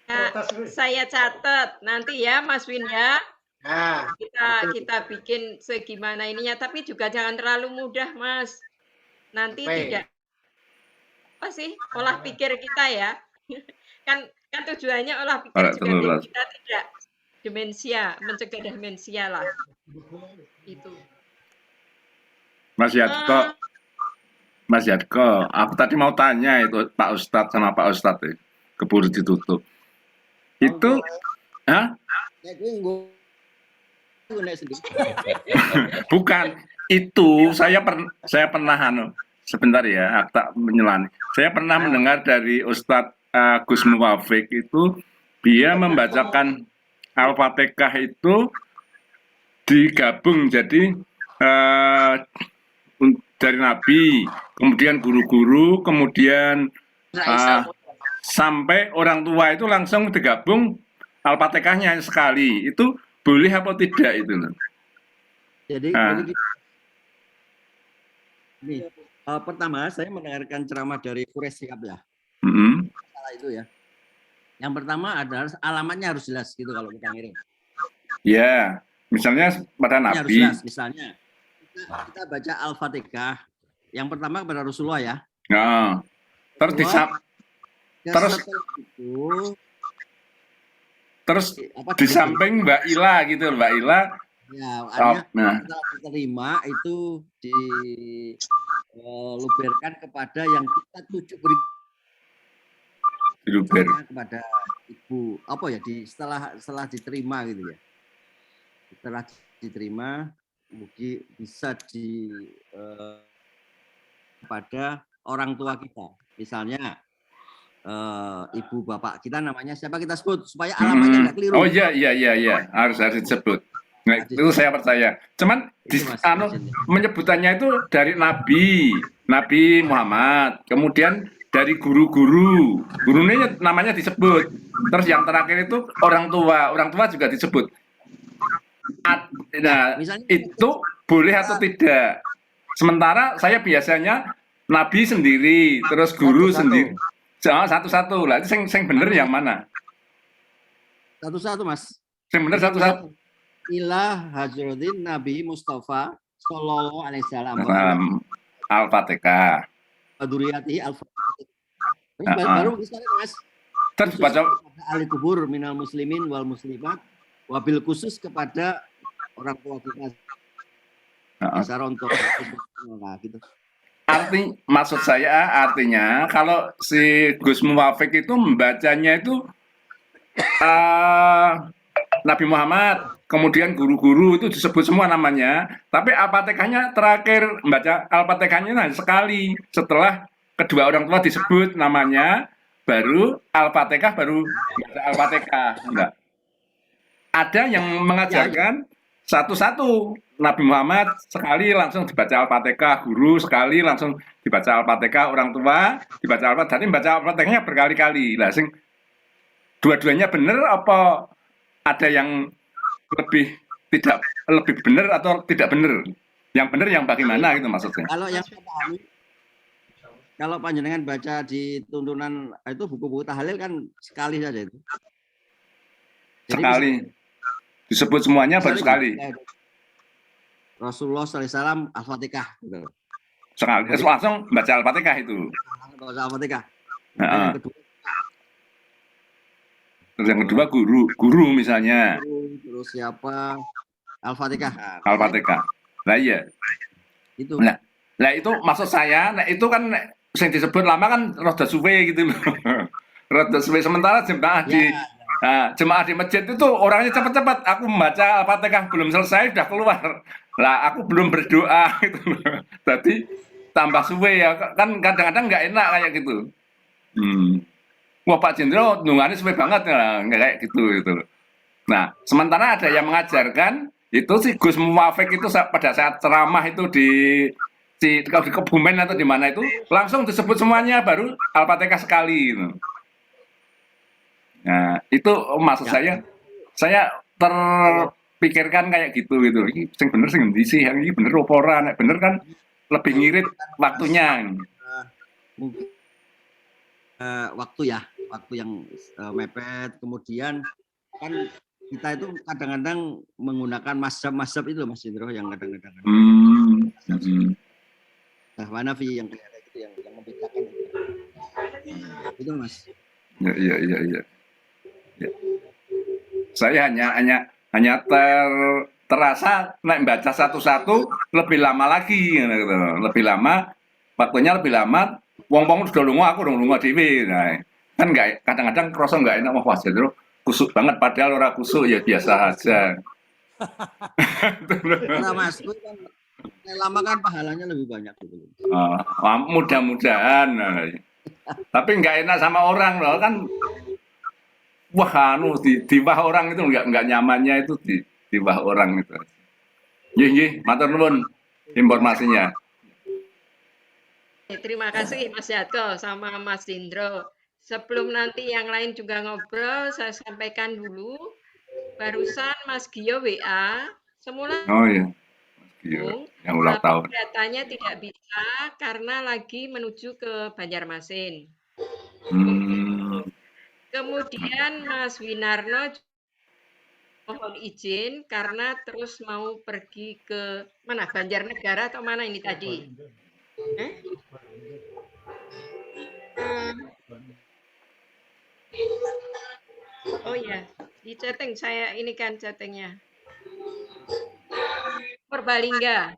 Nah, saya catat nanti ya Mas Win ya. Nah, Kita bikin segimana ininya, tapi juga jangan terlalu mudah, Mas. Nanti Baik. tidak apa sih olah pikir kita ya. kan tujuannya olah pikir Olah juga tentu, biar Mas. kita tidak demensia, mencegah demensia lah. Itu. Mas Yatko, aku tadi mau tanya itu Pak Ustadz sama Pak Ustadz ya, keburu ditutup. Itu, hah? Bukan, itu saya pernah sebentar ya, aku tak menyelan. Saya pernah mendengar dari Ustadz Gus Muwafik itu, dia membacakan Al-Fatihah itu digabung jadi dari Nabi, kemudian guru-guru, kemudian sampai orang tua itu langsung digabung Al-Fatihahnya sekali. Itu boleh apa tidak itu? Jadi nih, pertama saya mendengarkan ceramah dari Quraisy Shihab ya. Salah itu ya. Yang pertama adalah alamatnya harus jelas gitu kalau kita ngirim. Ya, misalnya pada Alamatnya harus Nabi. jelas. Misalnya kita baca Al-Fatihah yang pertama kepada Rasulullah ya. Nah, terus itu terus di samping Mbak Ila gitu, Mbak Ila. Ya, artinya setelah diterima itu diluberkan kepada yang kita tuju kepada ibu apa ya setelah diterima gitu ya. Setelah diterima mungkin bisa kepada orang tua kita. Misalnya ibu bapak kita namanya siapa kita sebut supaya alamatnya nggak keliru. Oh iya harus disebut. Nah, itu saya percaya. Cuman menyebutannya itu dari Nabi Muhammad, kemudian dari guru-guru, gurunya namanya disebut. Terus yang terakhir itu orang tua juga disebut. Nah, itu boleh atau tidak? Sementara saya biasanya Nabi sendiri, terus guru sendiri. Satu-satu lah. Itu yang bener yang mana? Satu-satu, Mas. Yang bener satu-satu. Ilah Hajruddin Nabi Mustafa Sallallahu Alaihi Wasallam. Al-Fatihah. Aduriyati Al-Fatihah. Baru misalnya, Mas. Terus baca ahli kubur minal muslimin wal muslimat wabil khusus kepada orang tua kita. Gitu. Maksud saya artinya kalau si Gus Muwafik itu membacanya itu Nabi Muhammad, kemudian guru-guru itu disebut semua namanya, tapi Al-Fatihahnya terakhir membaca Al-Fatihahnya sekali setelah kedua orang tua disebut namanya, baru Al-Fatihah baru baca Al-Fatihah. Enggak. Ada yang mengajarkan satu-satu. Nabi Muhammad sekali langsung dibaca Al-Fatihah, guru sekali langsung dibaca Al-Fatihah, orang tua dibaca Al-Fatihah, tapi baca Al-Fatihahnya berkali-kali. Lah sing dua-duanya benar apa ada yang lebih benar atau tidak benar? Yang benar yang bagaimana gitu maksudnya? Kalau yang saya pahami, kalau panjenengan baca di tuntunan itu buku-buku tahlil kan sekali saja itu. Jadi sekali. Disebut semuanya baru sekali. Rasulullah SAW Al-Fatihah. Gitu. Sekali. Langsung baca Al-Fatihah itu. Baca Al-Fatihah. Terus yang kedua guru misalnya. Terus siapa? Al-Fatihah. Al-Fatihah. Nah iya. Itu. Nah itu maksud saya, nah itu kan yang disebut lama kan rada suwe gitu loh. Rada suwe, sementara jemaah di masjid itu orangnya cepat-cepat. Aku membaca Al-Fatihah belum selesai udah keluar. Lah aku belum berdoa gitu loh. Jadi tambah suwe ya, kan kadang-kadang nggak enak kayak gitu. Wah Pak Jendro nungannya suwe banget ya, nggak kayak gitu loh. Nah, sementara ada yang mengajarkan itu si Gus Muwafik itu pada saat ceramah itu di Kebumen atau di mana itu langsung disebut semuanya, baru Al-Fatihah sekali gitu. Nah, itu maksud saya terpikirkan kayak gitu. Ini sing bener sing endi sih? Yang ini bener apa ora? Nek bener kan lebih ngirit waktunya. Mungkin waktu yang mepet, kemudian kan kita itu kadang-kadang menggunakan mazhab itu Mas Indro yang kadang-kadang Hanafi yang kayak gitu yang membedakan itu Mas. Iya. Saya hanya terasa naik baca satu-satu lebih lama lagi gitu. Lebih lama, waktunya lebih lama. Wong-wong sudah lunga, aku udah lunga dhewe. Nah, kan enggak, kadang-kadang kroso enggak enak. Wah Jendro kusuk banget, padahal ora kusuk ya biasa aja. Karena Mas itu kan lama kan pahalanya lebih banyak gitu. Mudah-mudahan. Tapi enggak enak sama orang loh kan. Wah, di wah orang itu enggak nyamannya itu di wah orang itu. Nggih, matur nuwun informasinya. Terima kasih Mas Jatko sama Mas Indro. Sebelum nanti yang lain juga ngobrol, saya sampaikan dulu. Barusan Mas Gio WA, semula Oh iya, Mas Gio, yang ulang tahun. Datanya tidak bisa karena lagi menuju ke Banjarmasin. Kemudian Mas Winarno mohon izin karena terus mau pergi ke mana, Banjarnegara atau mana ini tadi? Oh ya, di chatting saya ini kan chattingnya. Purbalingga.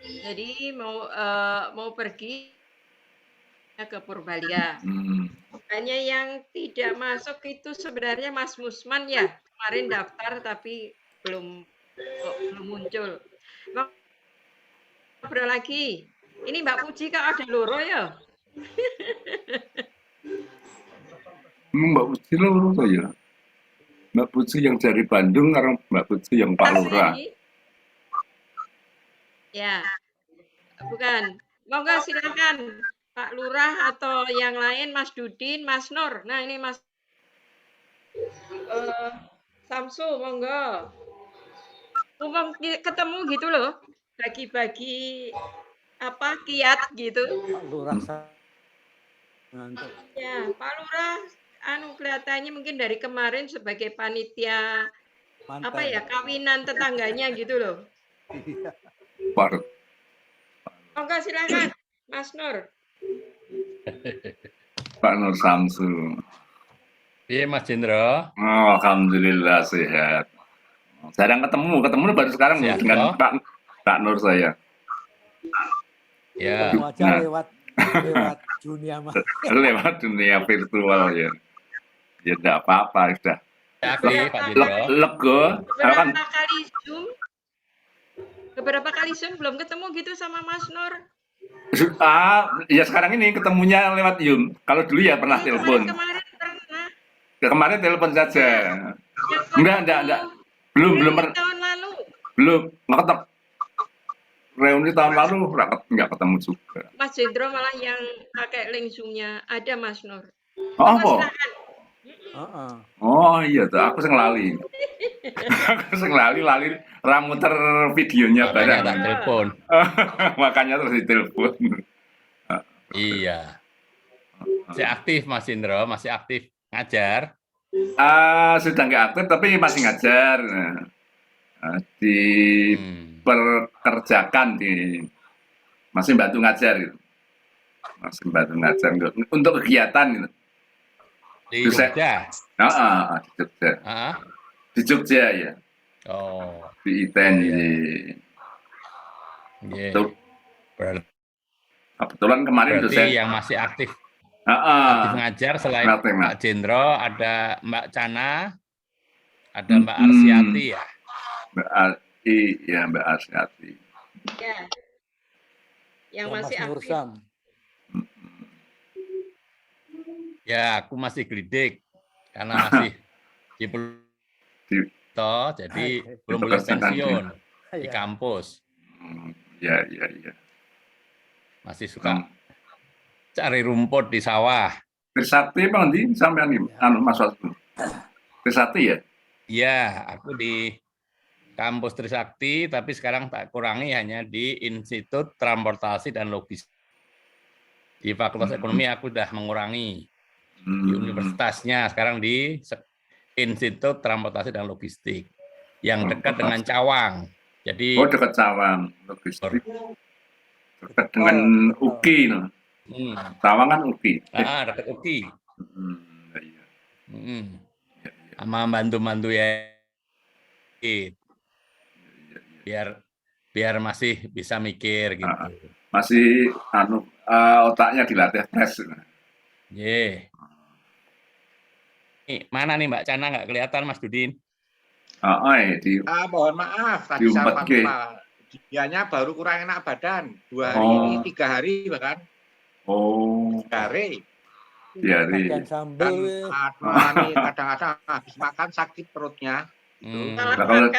Jadi mau pergi ke Purbalingga. Hanya yang tidak masuk itu sebenarnya Mas Musman ya. Kemarin daftar tapi belum muncul. Ngobrol lagi. Ini Mbak Puji kok ada loro ya? Mbak Puji loro to ya. Mbak Puji yang dari Bandung karo Mbak Puji yang Pak Lurah. Ya. Bukan. Monggo silakan Pak Lurah atau yang lain, Mas Dudin, Mas Nur. Nah, ini Mas Samsu, monggo. Umum ketemu gitu loh. Bagi-bagi apa kiat gitu. Pak Lurah Ya, Pak Lurah kelihatannya mungkin dari kemarin sebagai panitia apa ya, kawinan tetangganya gitu loh. Monggo silakan Mas Nur. Pak Nur Samsu. Iya Mas Jendro. Alhamdulillah sehat. Jarang ketemu baru sekarang dengan Pak Nur saya. Ya. Wajah lewat dunia Mas. Lewat dunia virtual ya. Ya enggak apa-apa sudah. Lego. Beberapa kali Zoom belum ketemu gitu sama Mas Nur. Ya sekarang ini ketemunya lewat Zoom. Kalau dulu ya pernah telepon. Kemarin telepon saja. Enggak. Belum pernah. Tahun lalu. Belum. Reuni tahun lalu enggak ketemu juga. Mas Jendro malah yang pakai link Zoom-nya ada Mas Nur. Apa? Oh iya tuh, aku sing lali. Aku sing lali ramuter videonya bareng. Tak telepon. Makanya terus ditelepon. Iya. Masih aktif Mas Indro, masih aktif ngajar. Sudah nggak aktif tapi masih ngajar. Diperkerjakan masih bantu ngajar gitu. Masih bantu ngajar untuk kegiatan gitu. Di Jogja. Di Jogja. Di Jogja ya. Oh. Di ITN ini. Iya. Kebetulan kemarin Berarti dosen. yang masih aktif Ah, ngajar selain Ngerti, Mas. Pak Jendro, ada Mbak Cana, ada Mbak Arsiati ya. Mbak Arsi, ya Mbak Arsiati. Ya. Yang Ya, masih Mas Nur aktif. Sam. Ya, aku masih gelidik karena masih di Pluto, jadi belum boleh dipekerjakan di- pensiun di Ya. kampus. Ya. Masih suka cari rumput di sawah. Trisakti Bang di sampean nih, anu Mas Waslu. Trisakti ya? Iya, aku di kampus Trisakti, tapi sekarang tak kurangi hanya di Institut Transportasi dan Logistik. Di Fakultas Ekonomi aku sudah mengurangi. Di universitasnya, sekarang di Institut Transportasi dan Logistik. Yang dekat dengan Cawang. Jadi Oh, dekat Cawang, logistik. Dekat dengan UKI, no. Cawang kan UKI. dekat UKI. Iya. Sama bantu-bantu ya. Biar masih bisa mikir gitu. Masih otaknya dilatih tes. Ye. Mana nih Mbak Cana, nggak kelihatan Mas Dudin? Mohon maaf, tadi saya lupa. Dianya baru kurang enak badan. 2 hari ini, 3 hari bahkan. 3 hari. Makan sambal. Kadang-kadang habis makan sakit perutnya. Kalau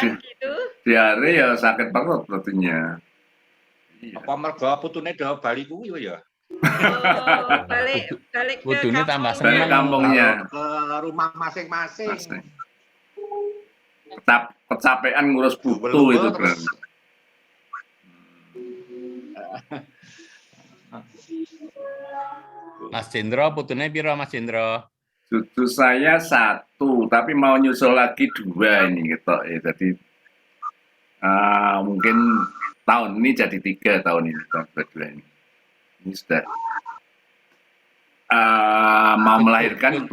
di hari ya sakit perut perutnya. Apa mergo putune do Bali kuwi ya? Balik ke tambah kampung. seneng. Kampungnya. Ke rumah masing-masing. Kecapean ngurus butuh itu kan. Mas Jendro, putune piro Mas Jendro? Cucu saya 1, tapi mau nyusul lagi 2 ini gitu ya. Jadi mungkin tahun ini jadi 3 tahun ini, tahun kedua ini. Ini sudah mau melahirkan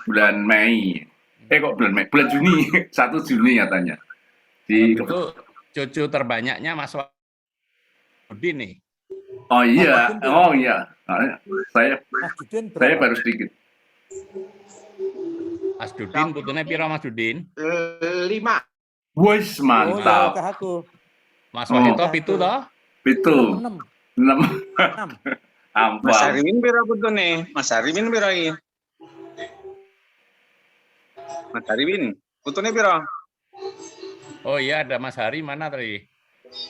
bulan Mei. Kok bulan Mei? Bulan Juni, 1 Juni katanya. Itu cucu terbanyaknya Mas Wadudin nih. Oh iya. Saya baru sedikit. Mas Dudin, putune piro Mas Dudin? 5. Wis mantap. Mas Wadito pitu toh? Pitu. 6. Ampun. Mas Arimin piro putune? Mas Arimin piro iki? Mas Arimin, putune piro? Oh iya, ada Mas Hari, mana tadi?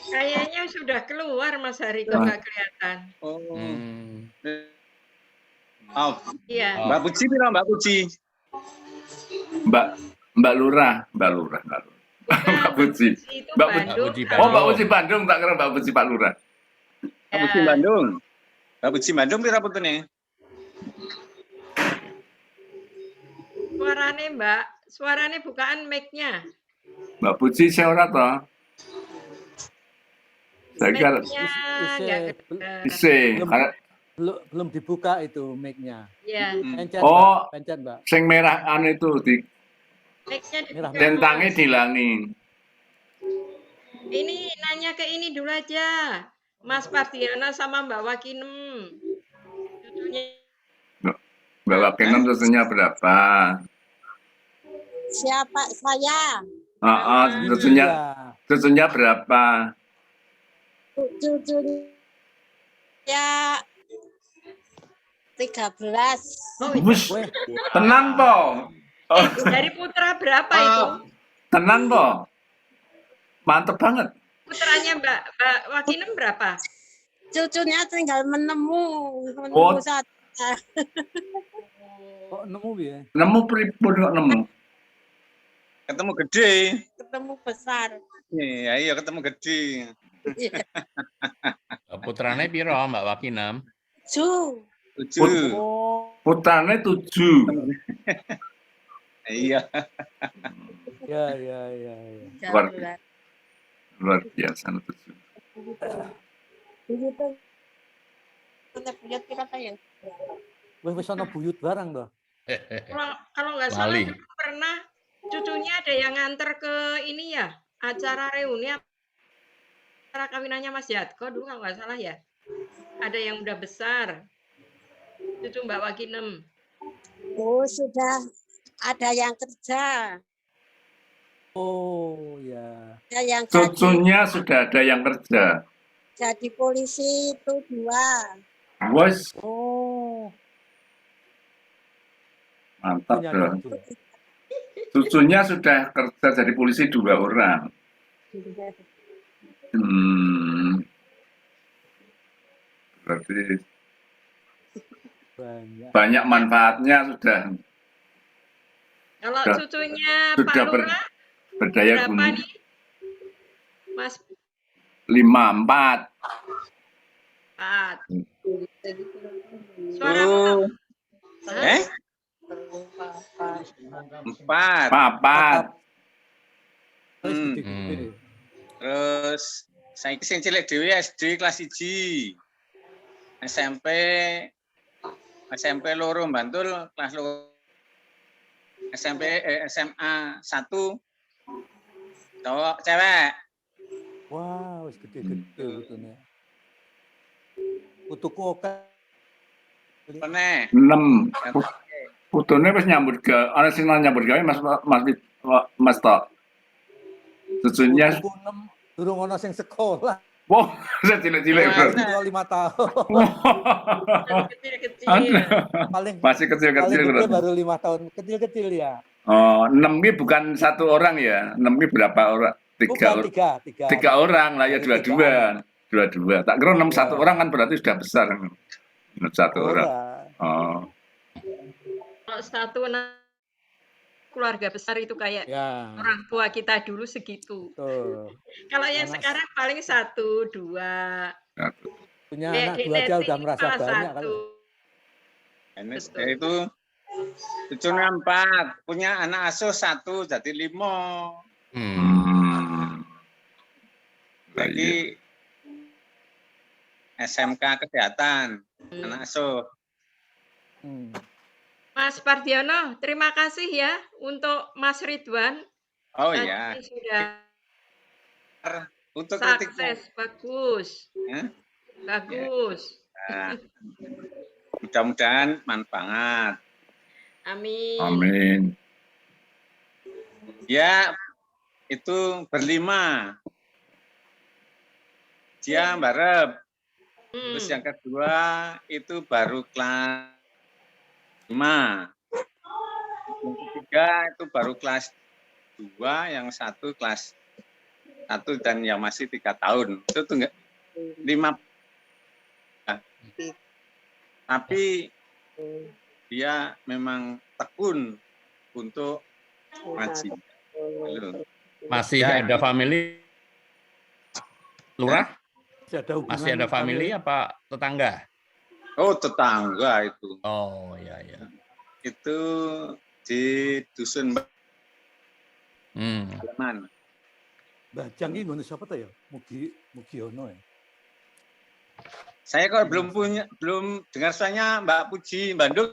Kayaknya sudah keluar Mas Hari, kok nggak kelihatan. Iya. Mbak Puji piro, Mbak Puji? Mbak Lurah. Mbak Puji. Mbak Puji Bandung. Oh, Mbak Puji Bandung, tak kira Mbak Puji Pak Lurah. Mbak Puji Bandung. Mbak Puji Bandung piro putune? Suarane bukaan mic-nya. Mbak Puji saya ora toh. Saya kira belum dibuka itu mic-nya. Iya. Pencet, pencet, Mbak. Sing merah itu di mic-nya tentangnya dilangi. Ini nanya ke ini dulu aja. Mas Pardiana sama Mbak Wakinem. Mbak Wakinem susunya berapa? Siapa? Saya. Susunya berapa? Cucunya ya 13. Bus, tenang po. Dari putra berapa itu? Tenang po. Mantep banget. Putranya Mbak Wakinem berapa? Cucunya tinggal menemu saja. Kok nemu ya? Nemu pripun kok nemu? Ketemu gede. Ketemu besar. Iya, ketemu gede. Putrane piro Mbak Wakinem? 7. Putrane 7. Iya. Ya. Luar biasa 7. Wis ana buyut barang toh. Kalau nggak salah pernah cucunya ada yang nganter ke ini ya, acara reuni acara kawinannya Mas Jatko dulu kalau nggak salah ya. ada yang udah besar. Cucu Mbak Wakinem. Oh, sudah ada yang kerja. Oh ya. Ada yang Cucunya sudah ada yang kerja. jadi polisi itu 2. Wes, Oh. mantap Punya dong. cucu. Cucunya sudah kerja jadi polisi 2 orang. Berarti banyak manfaatnya sudah. Kalau Sudah- cucunya sudah Pak Lurah berdaya berapa guna. nih? Mas 5, 4. 4. Suaramu Eh? 4. Papat. Terus saiki sing cilik dhewe SD kelas 1. SMP loro Bantul kelas loro. SMA 1. Cowok, cewek. Wow, wis gede-gede putune. Putuku oke. Meneh. 6. Putune wis nyambut gawe, ana sing nyambut gawe Mas Tok. Cucunya Putuku 6 durung ana sing sekolah. wah, cilik-cilik. Baru 5 tahun. kecil-kecil. Paling Masih kecil-kecil. paling gede baru 5 tahun. Kecil-kecil ya. Oh, 6 ini bukan 1 orang ya? 6 ini berapa orang? 3 Bukan orang. 3. 3 orang lah ya, Dari 2-2. 2-2. Tak kira 6 1 orang kan berarti sudah besar. 6 1 orang. Oh. Kalau 1 keluarga besar itu kayak Ya. orang tua kita dulu segitu. Tuh. Kalau yang Anak- sekarang paling 1, 2. Punya Kayak anak 2 aja udah Neti merasa malah banyak kan. 1. Itu cucunya 4, punya anak asuh 1 jadi 5. Lagi SMK kesehatan anak asuh. Mas Pardiono, terima kasih ya untuk Mas Ridwan. Oh Tadi iya. sudah Untuk kritik. sukses, bagus. Ya. Bagus. Nah, mudah-mudahan manfaat. Amin. Amin. Ya, itu berlima. Dia barep. Terus yang kedua itu baru kelas 5. Yang ketiga itu baru kelas 2, yang 1 kelas 1 dan yang masih 3 tahun. Itu tuh enggak 5. Tapi dia memang tekun untuk ngaji. Masih Ya, ada family? Lurah? Masih ada family family. apa tetangga? Oh, tetangga itu. Oh, ya ya. Itu di dusun Halaman. Bajang ini ngono siapa tuh ya? Mugiono ya. Saya kok belum dengar suaranya Mbak Puji Bandung.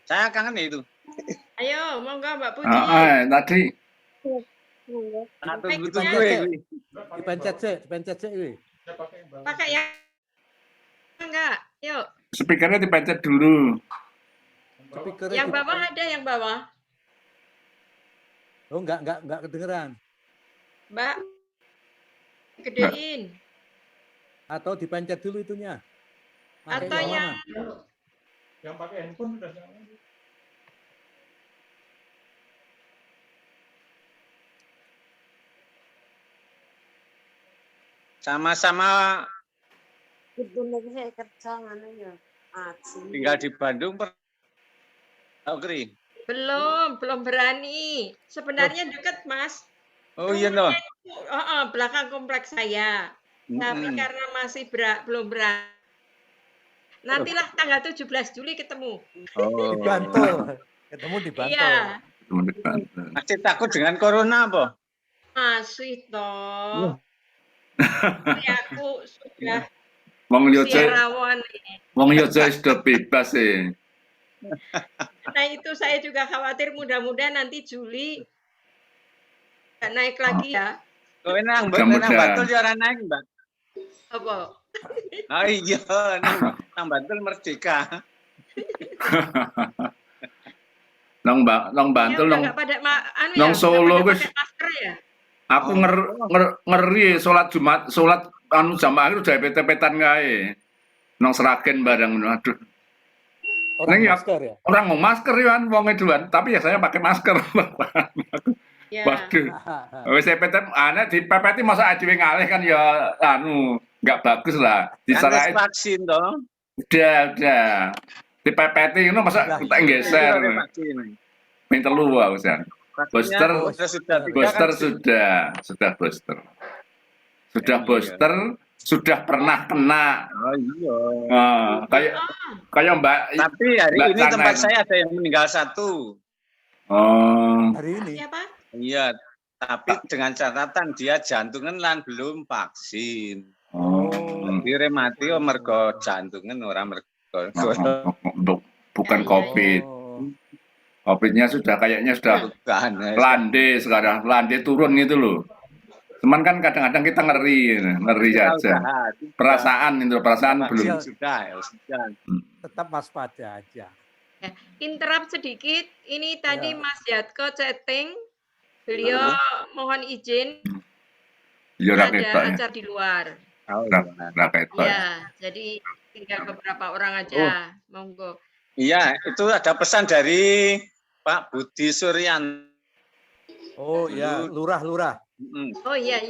Saya kangen ya itu. Ayo, monggo Mbak Puji. Tadi Tunggu ya. Dipencet sih ini. Pakai yang enggak? Yuk. speakernya dipencet dulu. Yang bawah ada yang bawah. Oh, enggak kedengeran. Mbak. Gedein. Atau dipencet dulu itunya. Pakai Atau yang yang mana? Yang pakai handphone udah nyala. Sama-sama Itu nih saya kerja ngene ya. tinggal di Bandung. Oke. belum berani. Sebenarnya dekat, Mas. Oh iya loh. Belakang kompleks saya. Tapi karena masih belum berani. Nantilah tanggal 17 Juli ketemu. Oh. Di Bantul. Ketemu di Bantul. Iya. Masih takut dengan corona apa? Masih toh. Tapi aku sudah Wong usia Yojo, rawan. Wong Yojo sudah bebas sih. Nah itu saya juga khawatir mudah-mudahan nanti Juli nggak naik lagi ya. Oh, enang Mudah-mudahan. Bantul ya naik, Mbak. Apa? Oh iya, nang Bantul merdeka. Nang Ya Bantul udah nang nggak pada anu ya, nang nggak Solo pada wis pakai masker ya. aku ngeri salat Jumat, salat anu jamaah itu udah pet-petan kae. Nang Seragen bareng ngono. Aduh. Orang Ning ya masker ya. orang mau masker ya wong eduan, tapi ya saya pakai masker. Ya. Waduh. Wis PTM aneh dipepeti masa dhewe ngalih kan ya anu enggak bagus lah. Kan wis Disarai vaksin toh. udah. Dipepeti ngono masa kita geser. Ping telu aku sen. Booster sudah 3 booster kan, sudah booster. Sudah booster, sudah pernah kena. Oh iya. Kayak Mbak. Tapi hari Mbak ini Cana tempat itu. saya ada yang meninggal 1. Oh. Hari ini. Siapa? Iya, tapi dengan catatan dia jantungan lan belum vaksin. Oh. Jadi rematio mergo jantungan orang mergo. Bukan COVID. COVID-nya sudah kayaknya sudah landai sekarang, landai turun gitu loh. Cuman kan kadang-kadang kita ngeri aja. Perasaan belum. Sudah. Tetap waspada aja. Interrupt sedikit. Ini tadi Mas Yatko chatting. Beliau mohon izin. Ya, ada acara di luar. Ya, jadi tinggal beberapa orang aja. Monggo. Iya, itu ada pesan dari Pak Budi Suryan. Oh ya, lurah. Oh iya.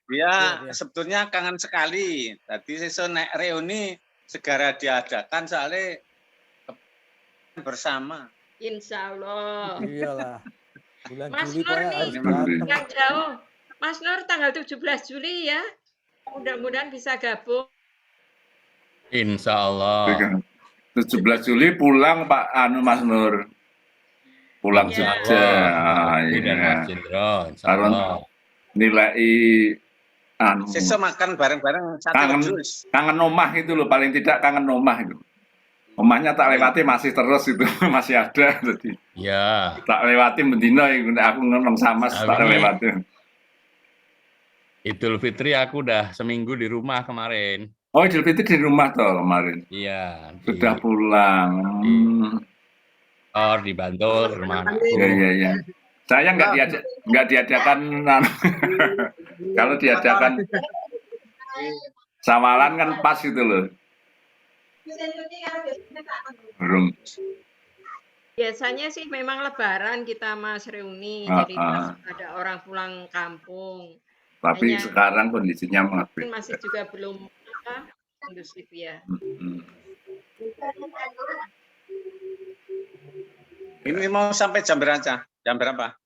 Dia sebetulnya kangen sekali. Tadi sesuk nek reuni segera diadakan soalnya bersama. Insya Allah. Iyalah. Bulan Mas Juli Nur harus nih datang. yang jauh. Mas Nur tanggal 17 Juli ya. Mudah-mudahan bisa gabung. Insya Allah. 17 Juli pulang Pak Mas Nur. Pulang Jogja. Mas Jendro, insya Karena Allah. nilai Sesuk makan bareng-bareng kangen omah itu loh, paling tidak kangen omah itu. Omahnya tak lewati masih terus itu, masih ada. Jadi ya. Tak lewati bendino aku ngomong sama tak lewati. Idul Fitri aku udah seminggu di rumah kemarin. Oh, Idul Fitri di rumah toh kemarin. Iya. Sudah pulang. Di Bantul rumah. Iya. Saya nggak diadakan kalau diadakan samalan kan pas itu loh. Belum. Biasanya sih memang Lebaran kita Mas reuni, jadi pas ada orang pulang kampung. Tapi sekarang kondisinya masih juga belum kondusif ya. Ini mau sampai jam berapa? Jam berapa?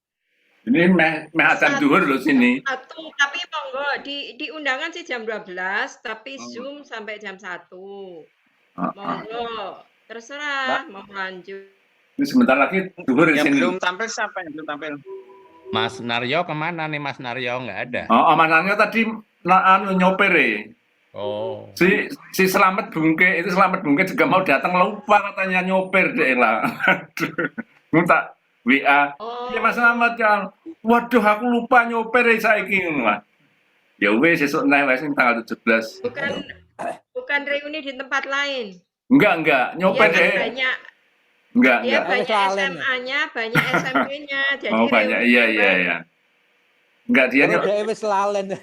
Ini meh azan zuhur loh sini. Tapi monggo di undangan sih jam 12, tapi Zoom sampai jam 1. Monggo, terserah mau lanjut. Ini sebentar lagi zuhur di sini. Belum tampil siapa yang belum tampil? Mas Naryo kemana nih Mas Naryo? Nggak ada. Oh, Mas Naryo tadi nyopir Oh. Si Selamat Bungke juga mau datang, lupa katanya nyopir deh lah. Minta WA. Ya Mas Selamat kan. Waduh aku lupa nyopir saiki ngono. Ya wis sesuk nek wis tanggal 17. Bukan reuni di tempat lain. Enggak, nyopir deh. Enggak. Banyak SMA-nya, banyak SMP-nya. Jadi banyak. Iya. Enggak dia wis lalen.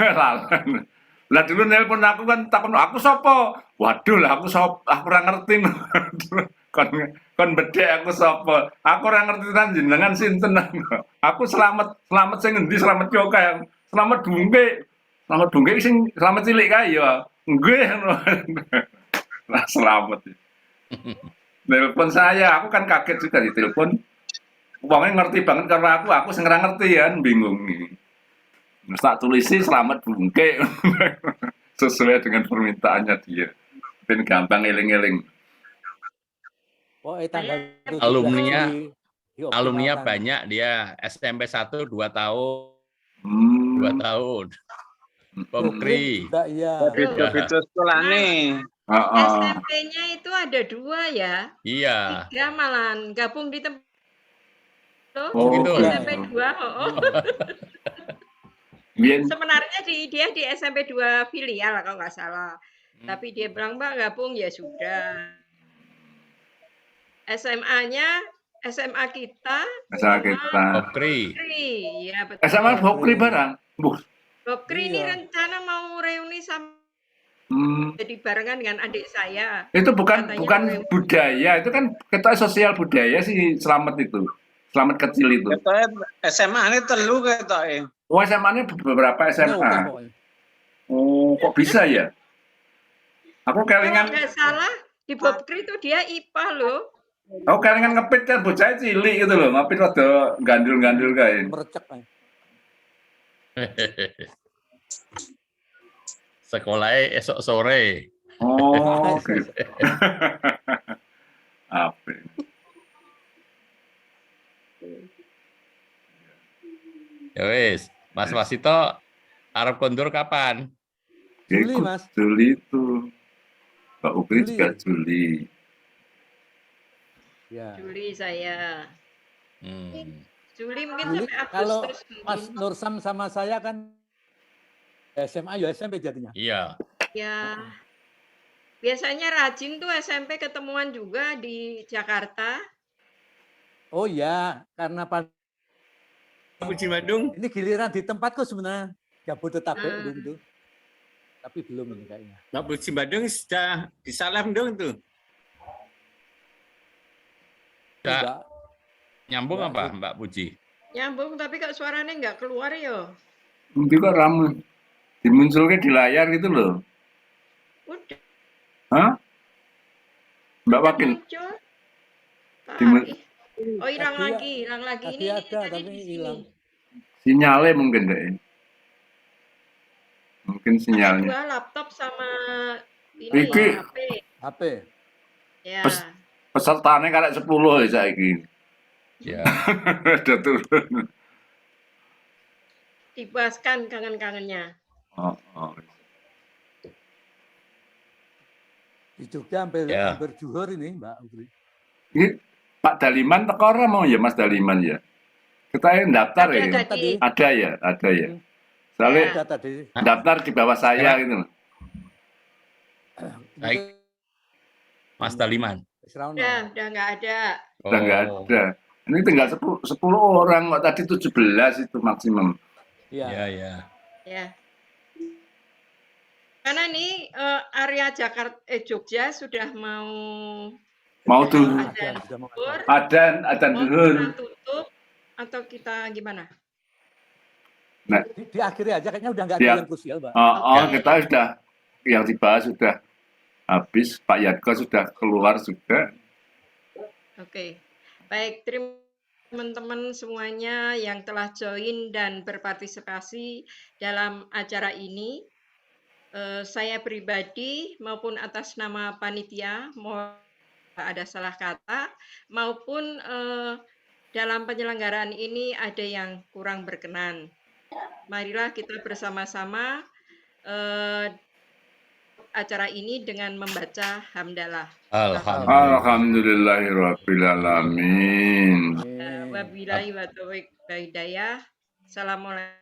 Lalen. Lah dulu nelpon aku kan takon aku sapa? Waduh lah aku ora ngerti. kon bedek aku sapa? Aku ora ngerti jenengan sinten. Aku selamat sing endi? Selamat yo kae. Selamat Bungke. Selamat Bungke sing selamat cilik kae ya. Nggih. Lah selamat. Nelpon saya, aku kan kaget juga ditelepon. Wongnya ngerti banget karena aku sing ora ngerti ya, bingung nih. Tak tulisi Selamat Bungke sesuai dengan permintaannya dia. Ben gampang eling-eling. Oh, alumninya banyak dia. SMP 1 2 tahun. 2 tahun. Pemkri. Beda sekolah nih. SMP-nya itu ada 2 ya? Iya. 3 malah gabung di tempat. Gitu. SMP 2. Biyen Sebenarnya dia di SMP 2 filial kalau nggak salah. Tapi dia bilang, Mbak gabung ya sudah. SMA kita asal sama kita. Okri. Bokri. Ya betul. SMA Bokri barang. Buh. Bokri ini Iya. rencana mau reuni sama Hmm. jadi barengan dengan adik saya. Itu bukan Katanya bukan reuni. budaya, itu kan ketua sosial budaya sih Selamat itu. Selamat kecil itu. Ketoke SMA ini telu ketoke. Oh, SMA-nya beberapa Ini oke SMA. pokoknya. Oh, kok bisa ya? Aku Kalau kelingan, nggak salah di Bokri itu dia IPA loh. aku kelingan ngepit kan bocah cilik gitu loh, ngepit rada gandul-gandul kae. Merecek aja. Sekolahnya esok sore. Oh, gitu. Apa? Ya wis, Mas Wasito arep kondur kapan? Juli, Ikut Mas. Juli itu. Mbak Ukri Juli. juga Juli. Ya. Juli saya. Juli mungkin Juli, sampai kalau Agustus. Mas Nursam sama saya kan SMA ya SMP jadinya. Iya. Ya. Biasanya rajin tuh SMP ketemuan juga di Jakarta. Oh ya, karena Puji Bandung. ini giliran di tempatku sebenarnya Jabodetabek dulu itu. Tapi belum ini kayaknya. Mbak Puji Bandung sudah disalam dong tuh. Mbak, Nyambung apa Mbak Puji? Nyambung tapi kok suaranya nggak keluar ya. Nanti kok ramai. Dimunculkan di layar gitu loh. Udah Hah? Mbak Wakil? muncul. Dimun- Oh hilang Tadi- lagi. tadi Ini ada, tadi tapi di sini. hilang. Sinyalnya mungkin deh. Mungkin Ada sinyalnya. 2 laptop sama ini Iki. HP. HP. Ya. Pesertanya karek 10 ya saiki. Ya. Udah turun. Dibahaskan kangen-kangennya. Oh, oh. Di Jogja hampir Ya. juhur ini Mbak Ukri. Ini Pak Daliman teko ora mau ya Mas Daliman ya? Kita yang daftar Ada ya? tadi. Ada ya, ada ya. Soalnya Ada tadi. daftar di bawah saya gitu loh. Baik. Mas Daliman. Udah nggak ada. Udah nggak ada. Ini tinggal 10 orang kok, tadi 17 itu maksimum. Iya. Ya, ya. Ya. Karena ini area Jakarta Jogja sudah Mau tuh ada zuhur, ada mau duhur. kita tutup atau kita gimana? Nah, Diakhiri aja kayaknya udah nggak Iya. ada yang krusial, Mbak. kita sudah yang dibahas sudah habis. Pak Yadko sudah keluar juga. Oke. Baik, terima teman-teman semuanya yang telah join dan berpartisipasi dalam acara ini. Saya pribadi maupun atas nama panitia, mohon ada salah kata, maupun dalam penyelenggaraan ini ada yang kurang berkenan. Marilah kita bersama-sama acara ini dengan membaca hamdalah. Alhamdulillahirrabbilalamin. Wabillahi wa taufiq wal hidayah. Assalamualaikum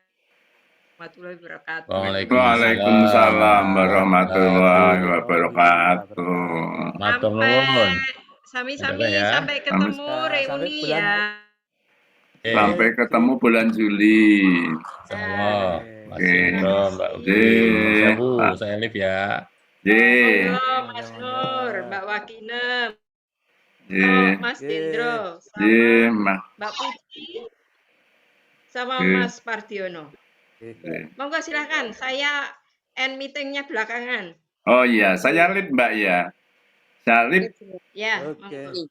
warahmatullahi wabarakatuh. Waalaikumsalam warahmatullahi wabarakatuh. Matur nuwun. Sami-sami ya. sampai ketemu reuni ya. Sampai ketemu bulan Juli. Insyaallah. Mas Oke. Indro, Mbak Uki. Oke. Sewu, saya live ya. Ye. Monggo Mas Nur, Mbak Wakinem, Ye. Mas Dendro, Ye, sama Mas. Mbak Puji, sama Oke. Mas Pardiono. Ye. Monggo silakan, saya end meetingnya belakangan. Oh iya, saya lead Mbak ya. Saya lead. Ya, Oke. monggo.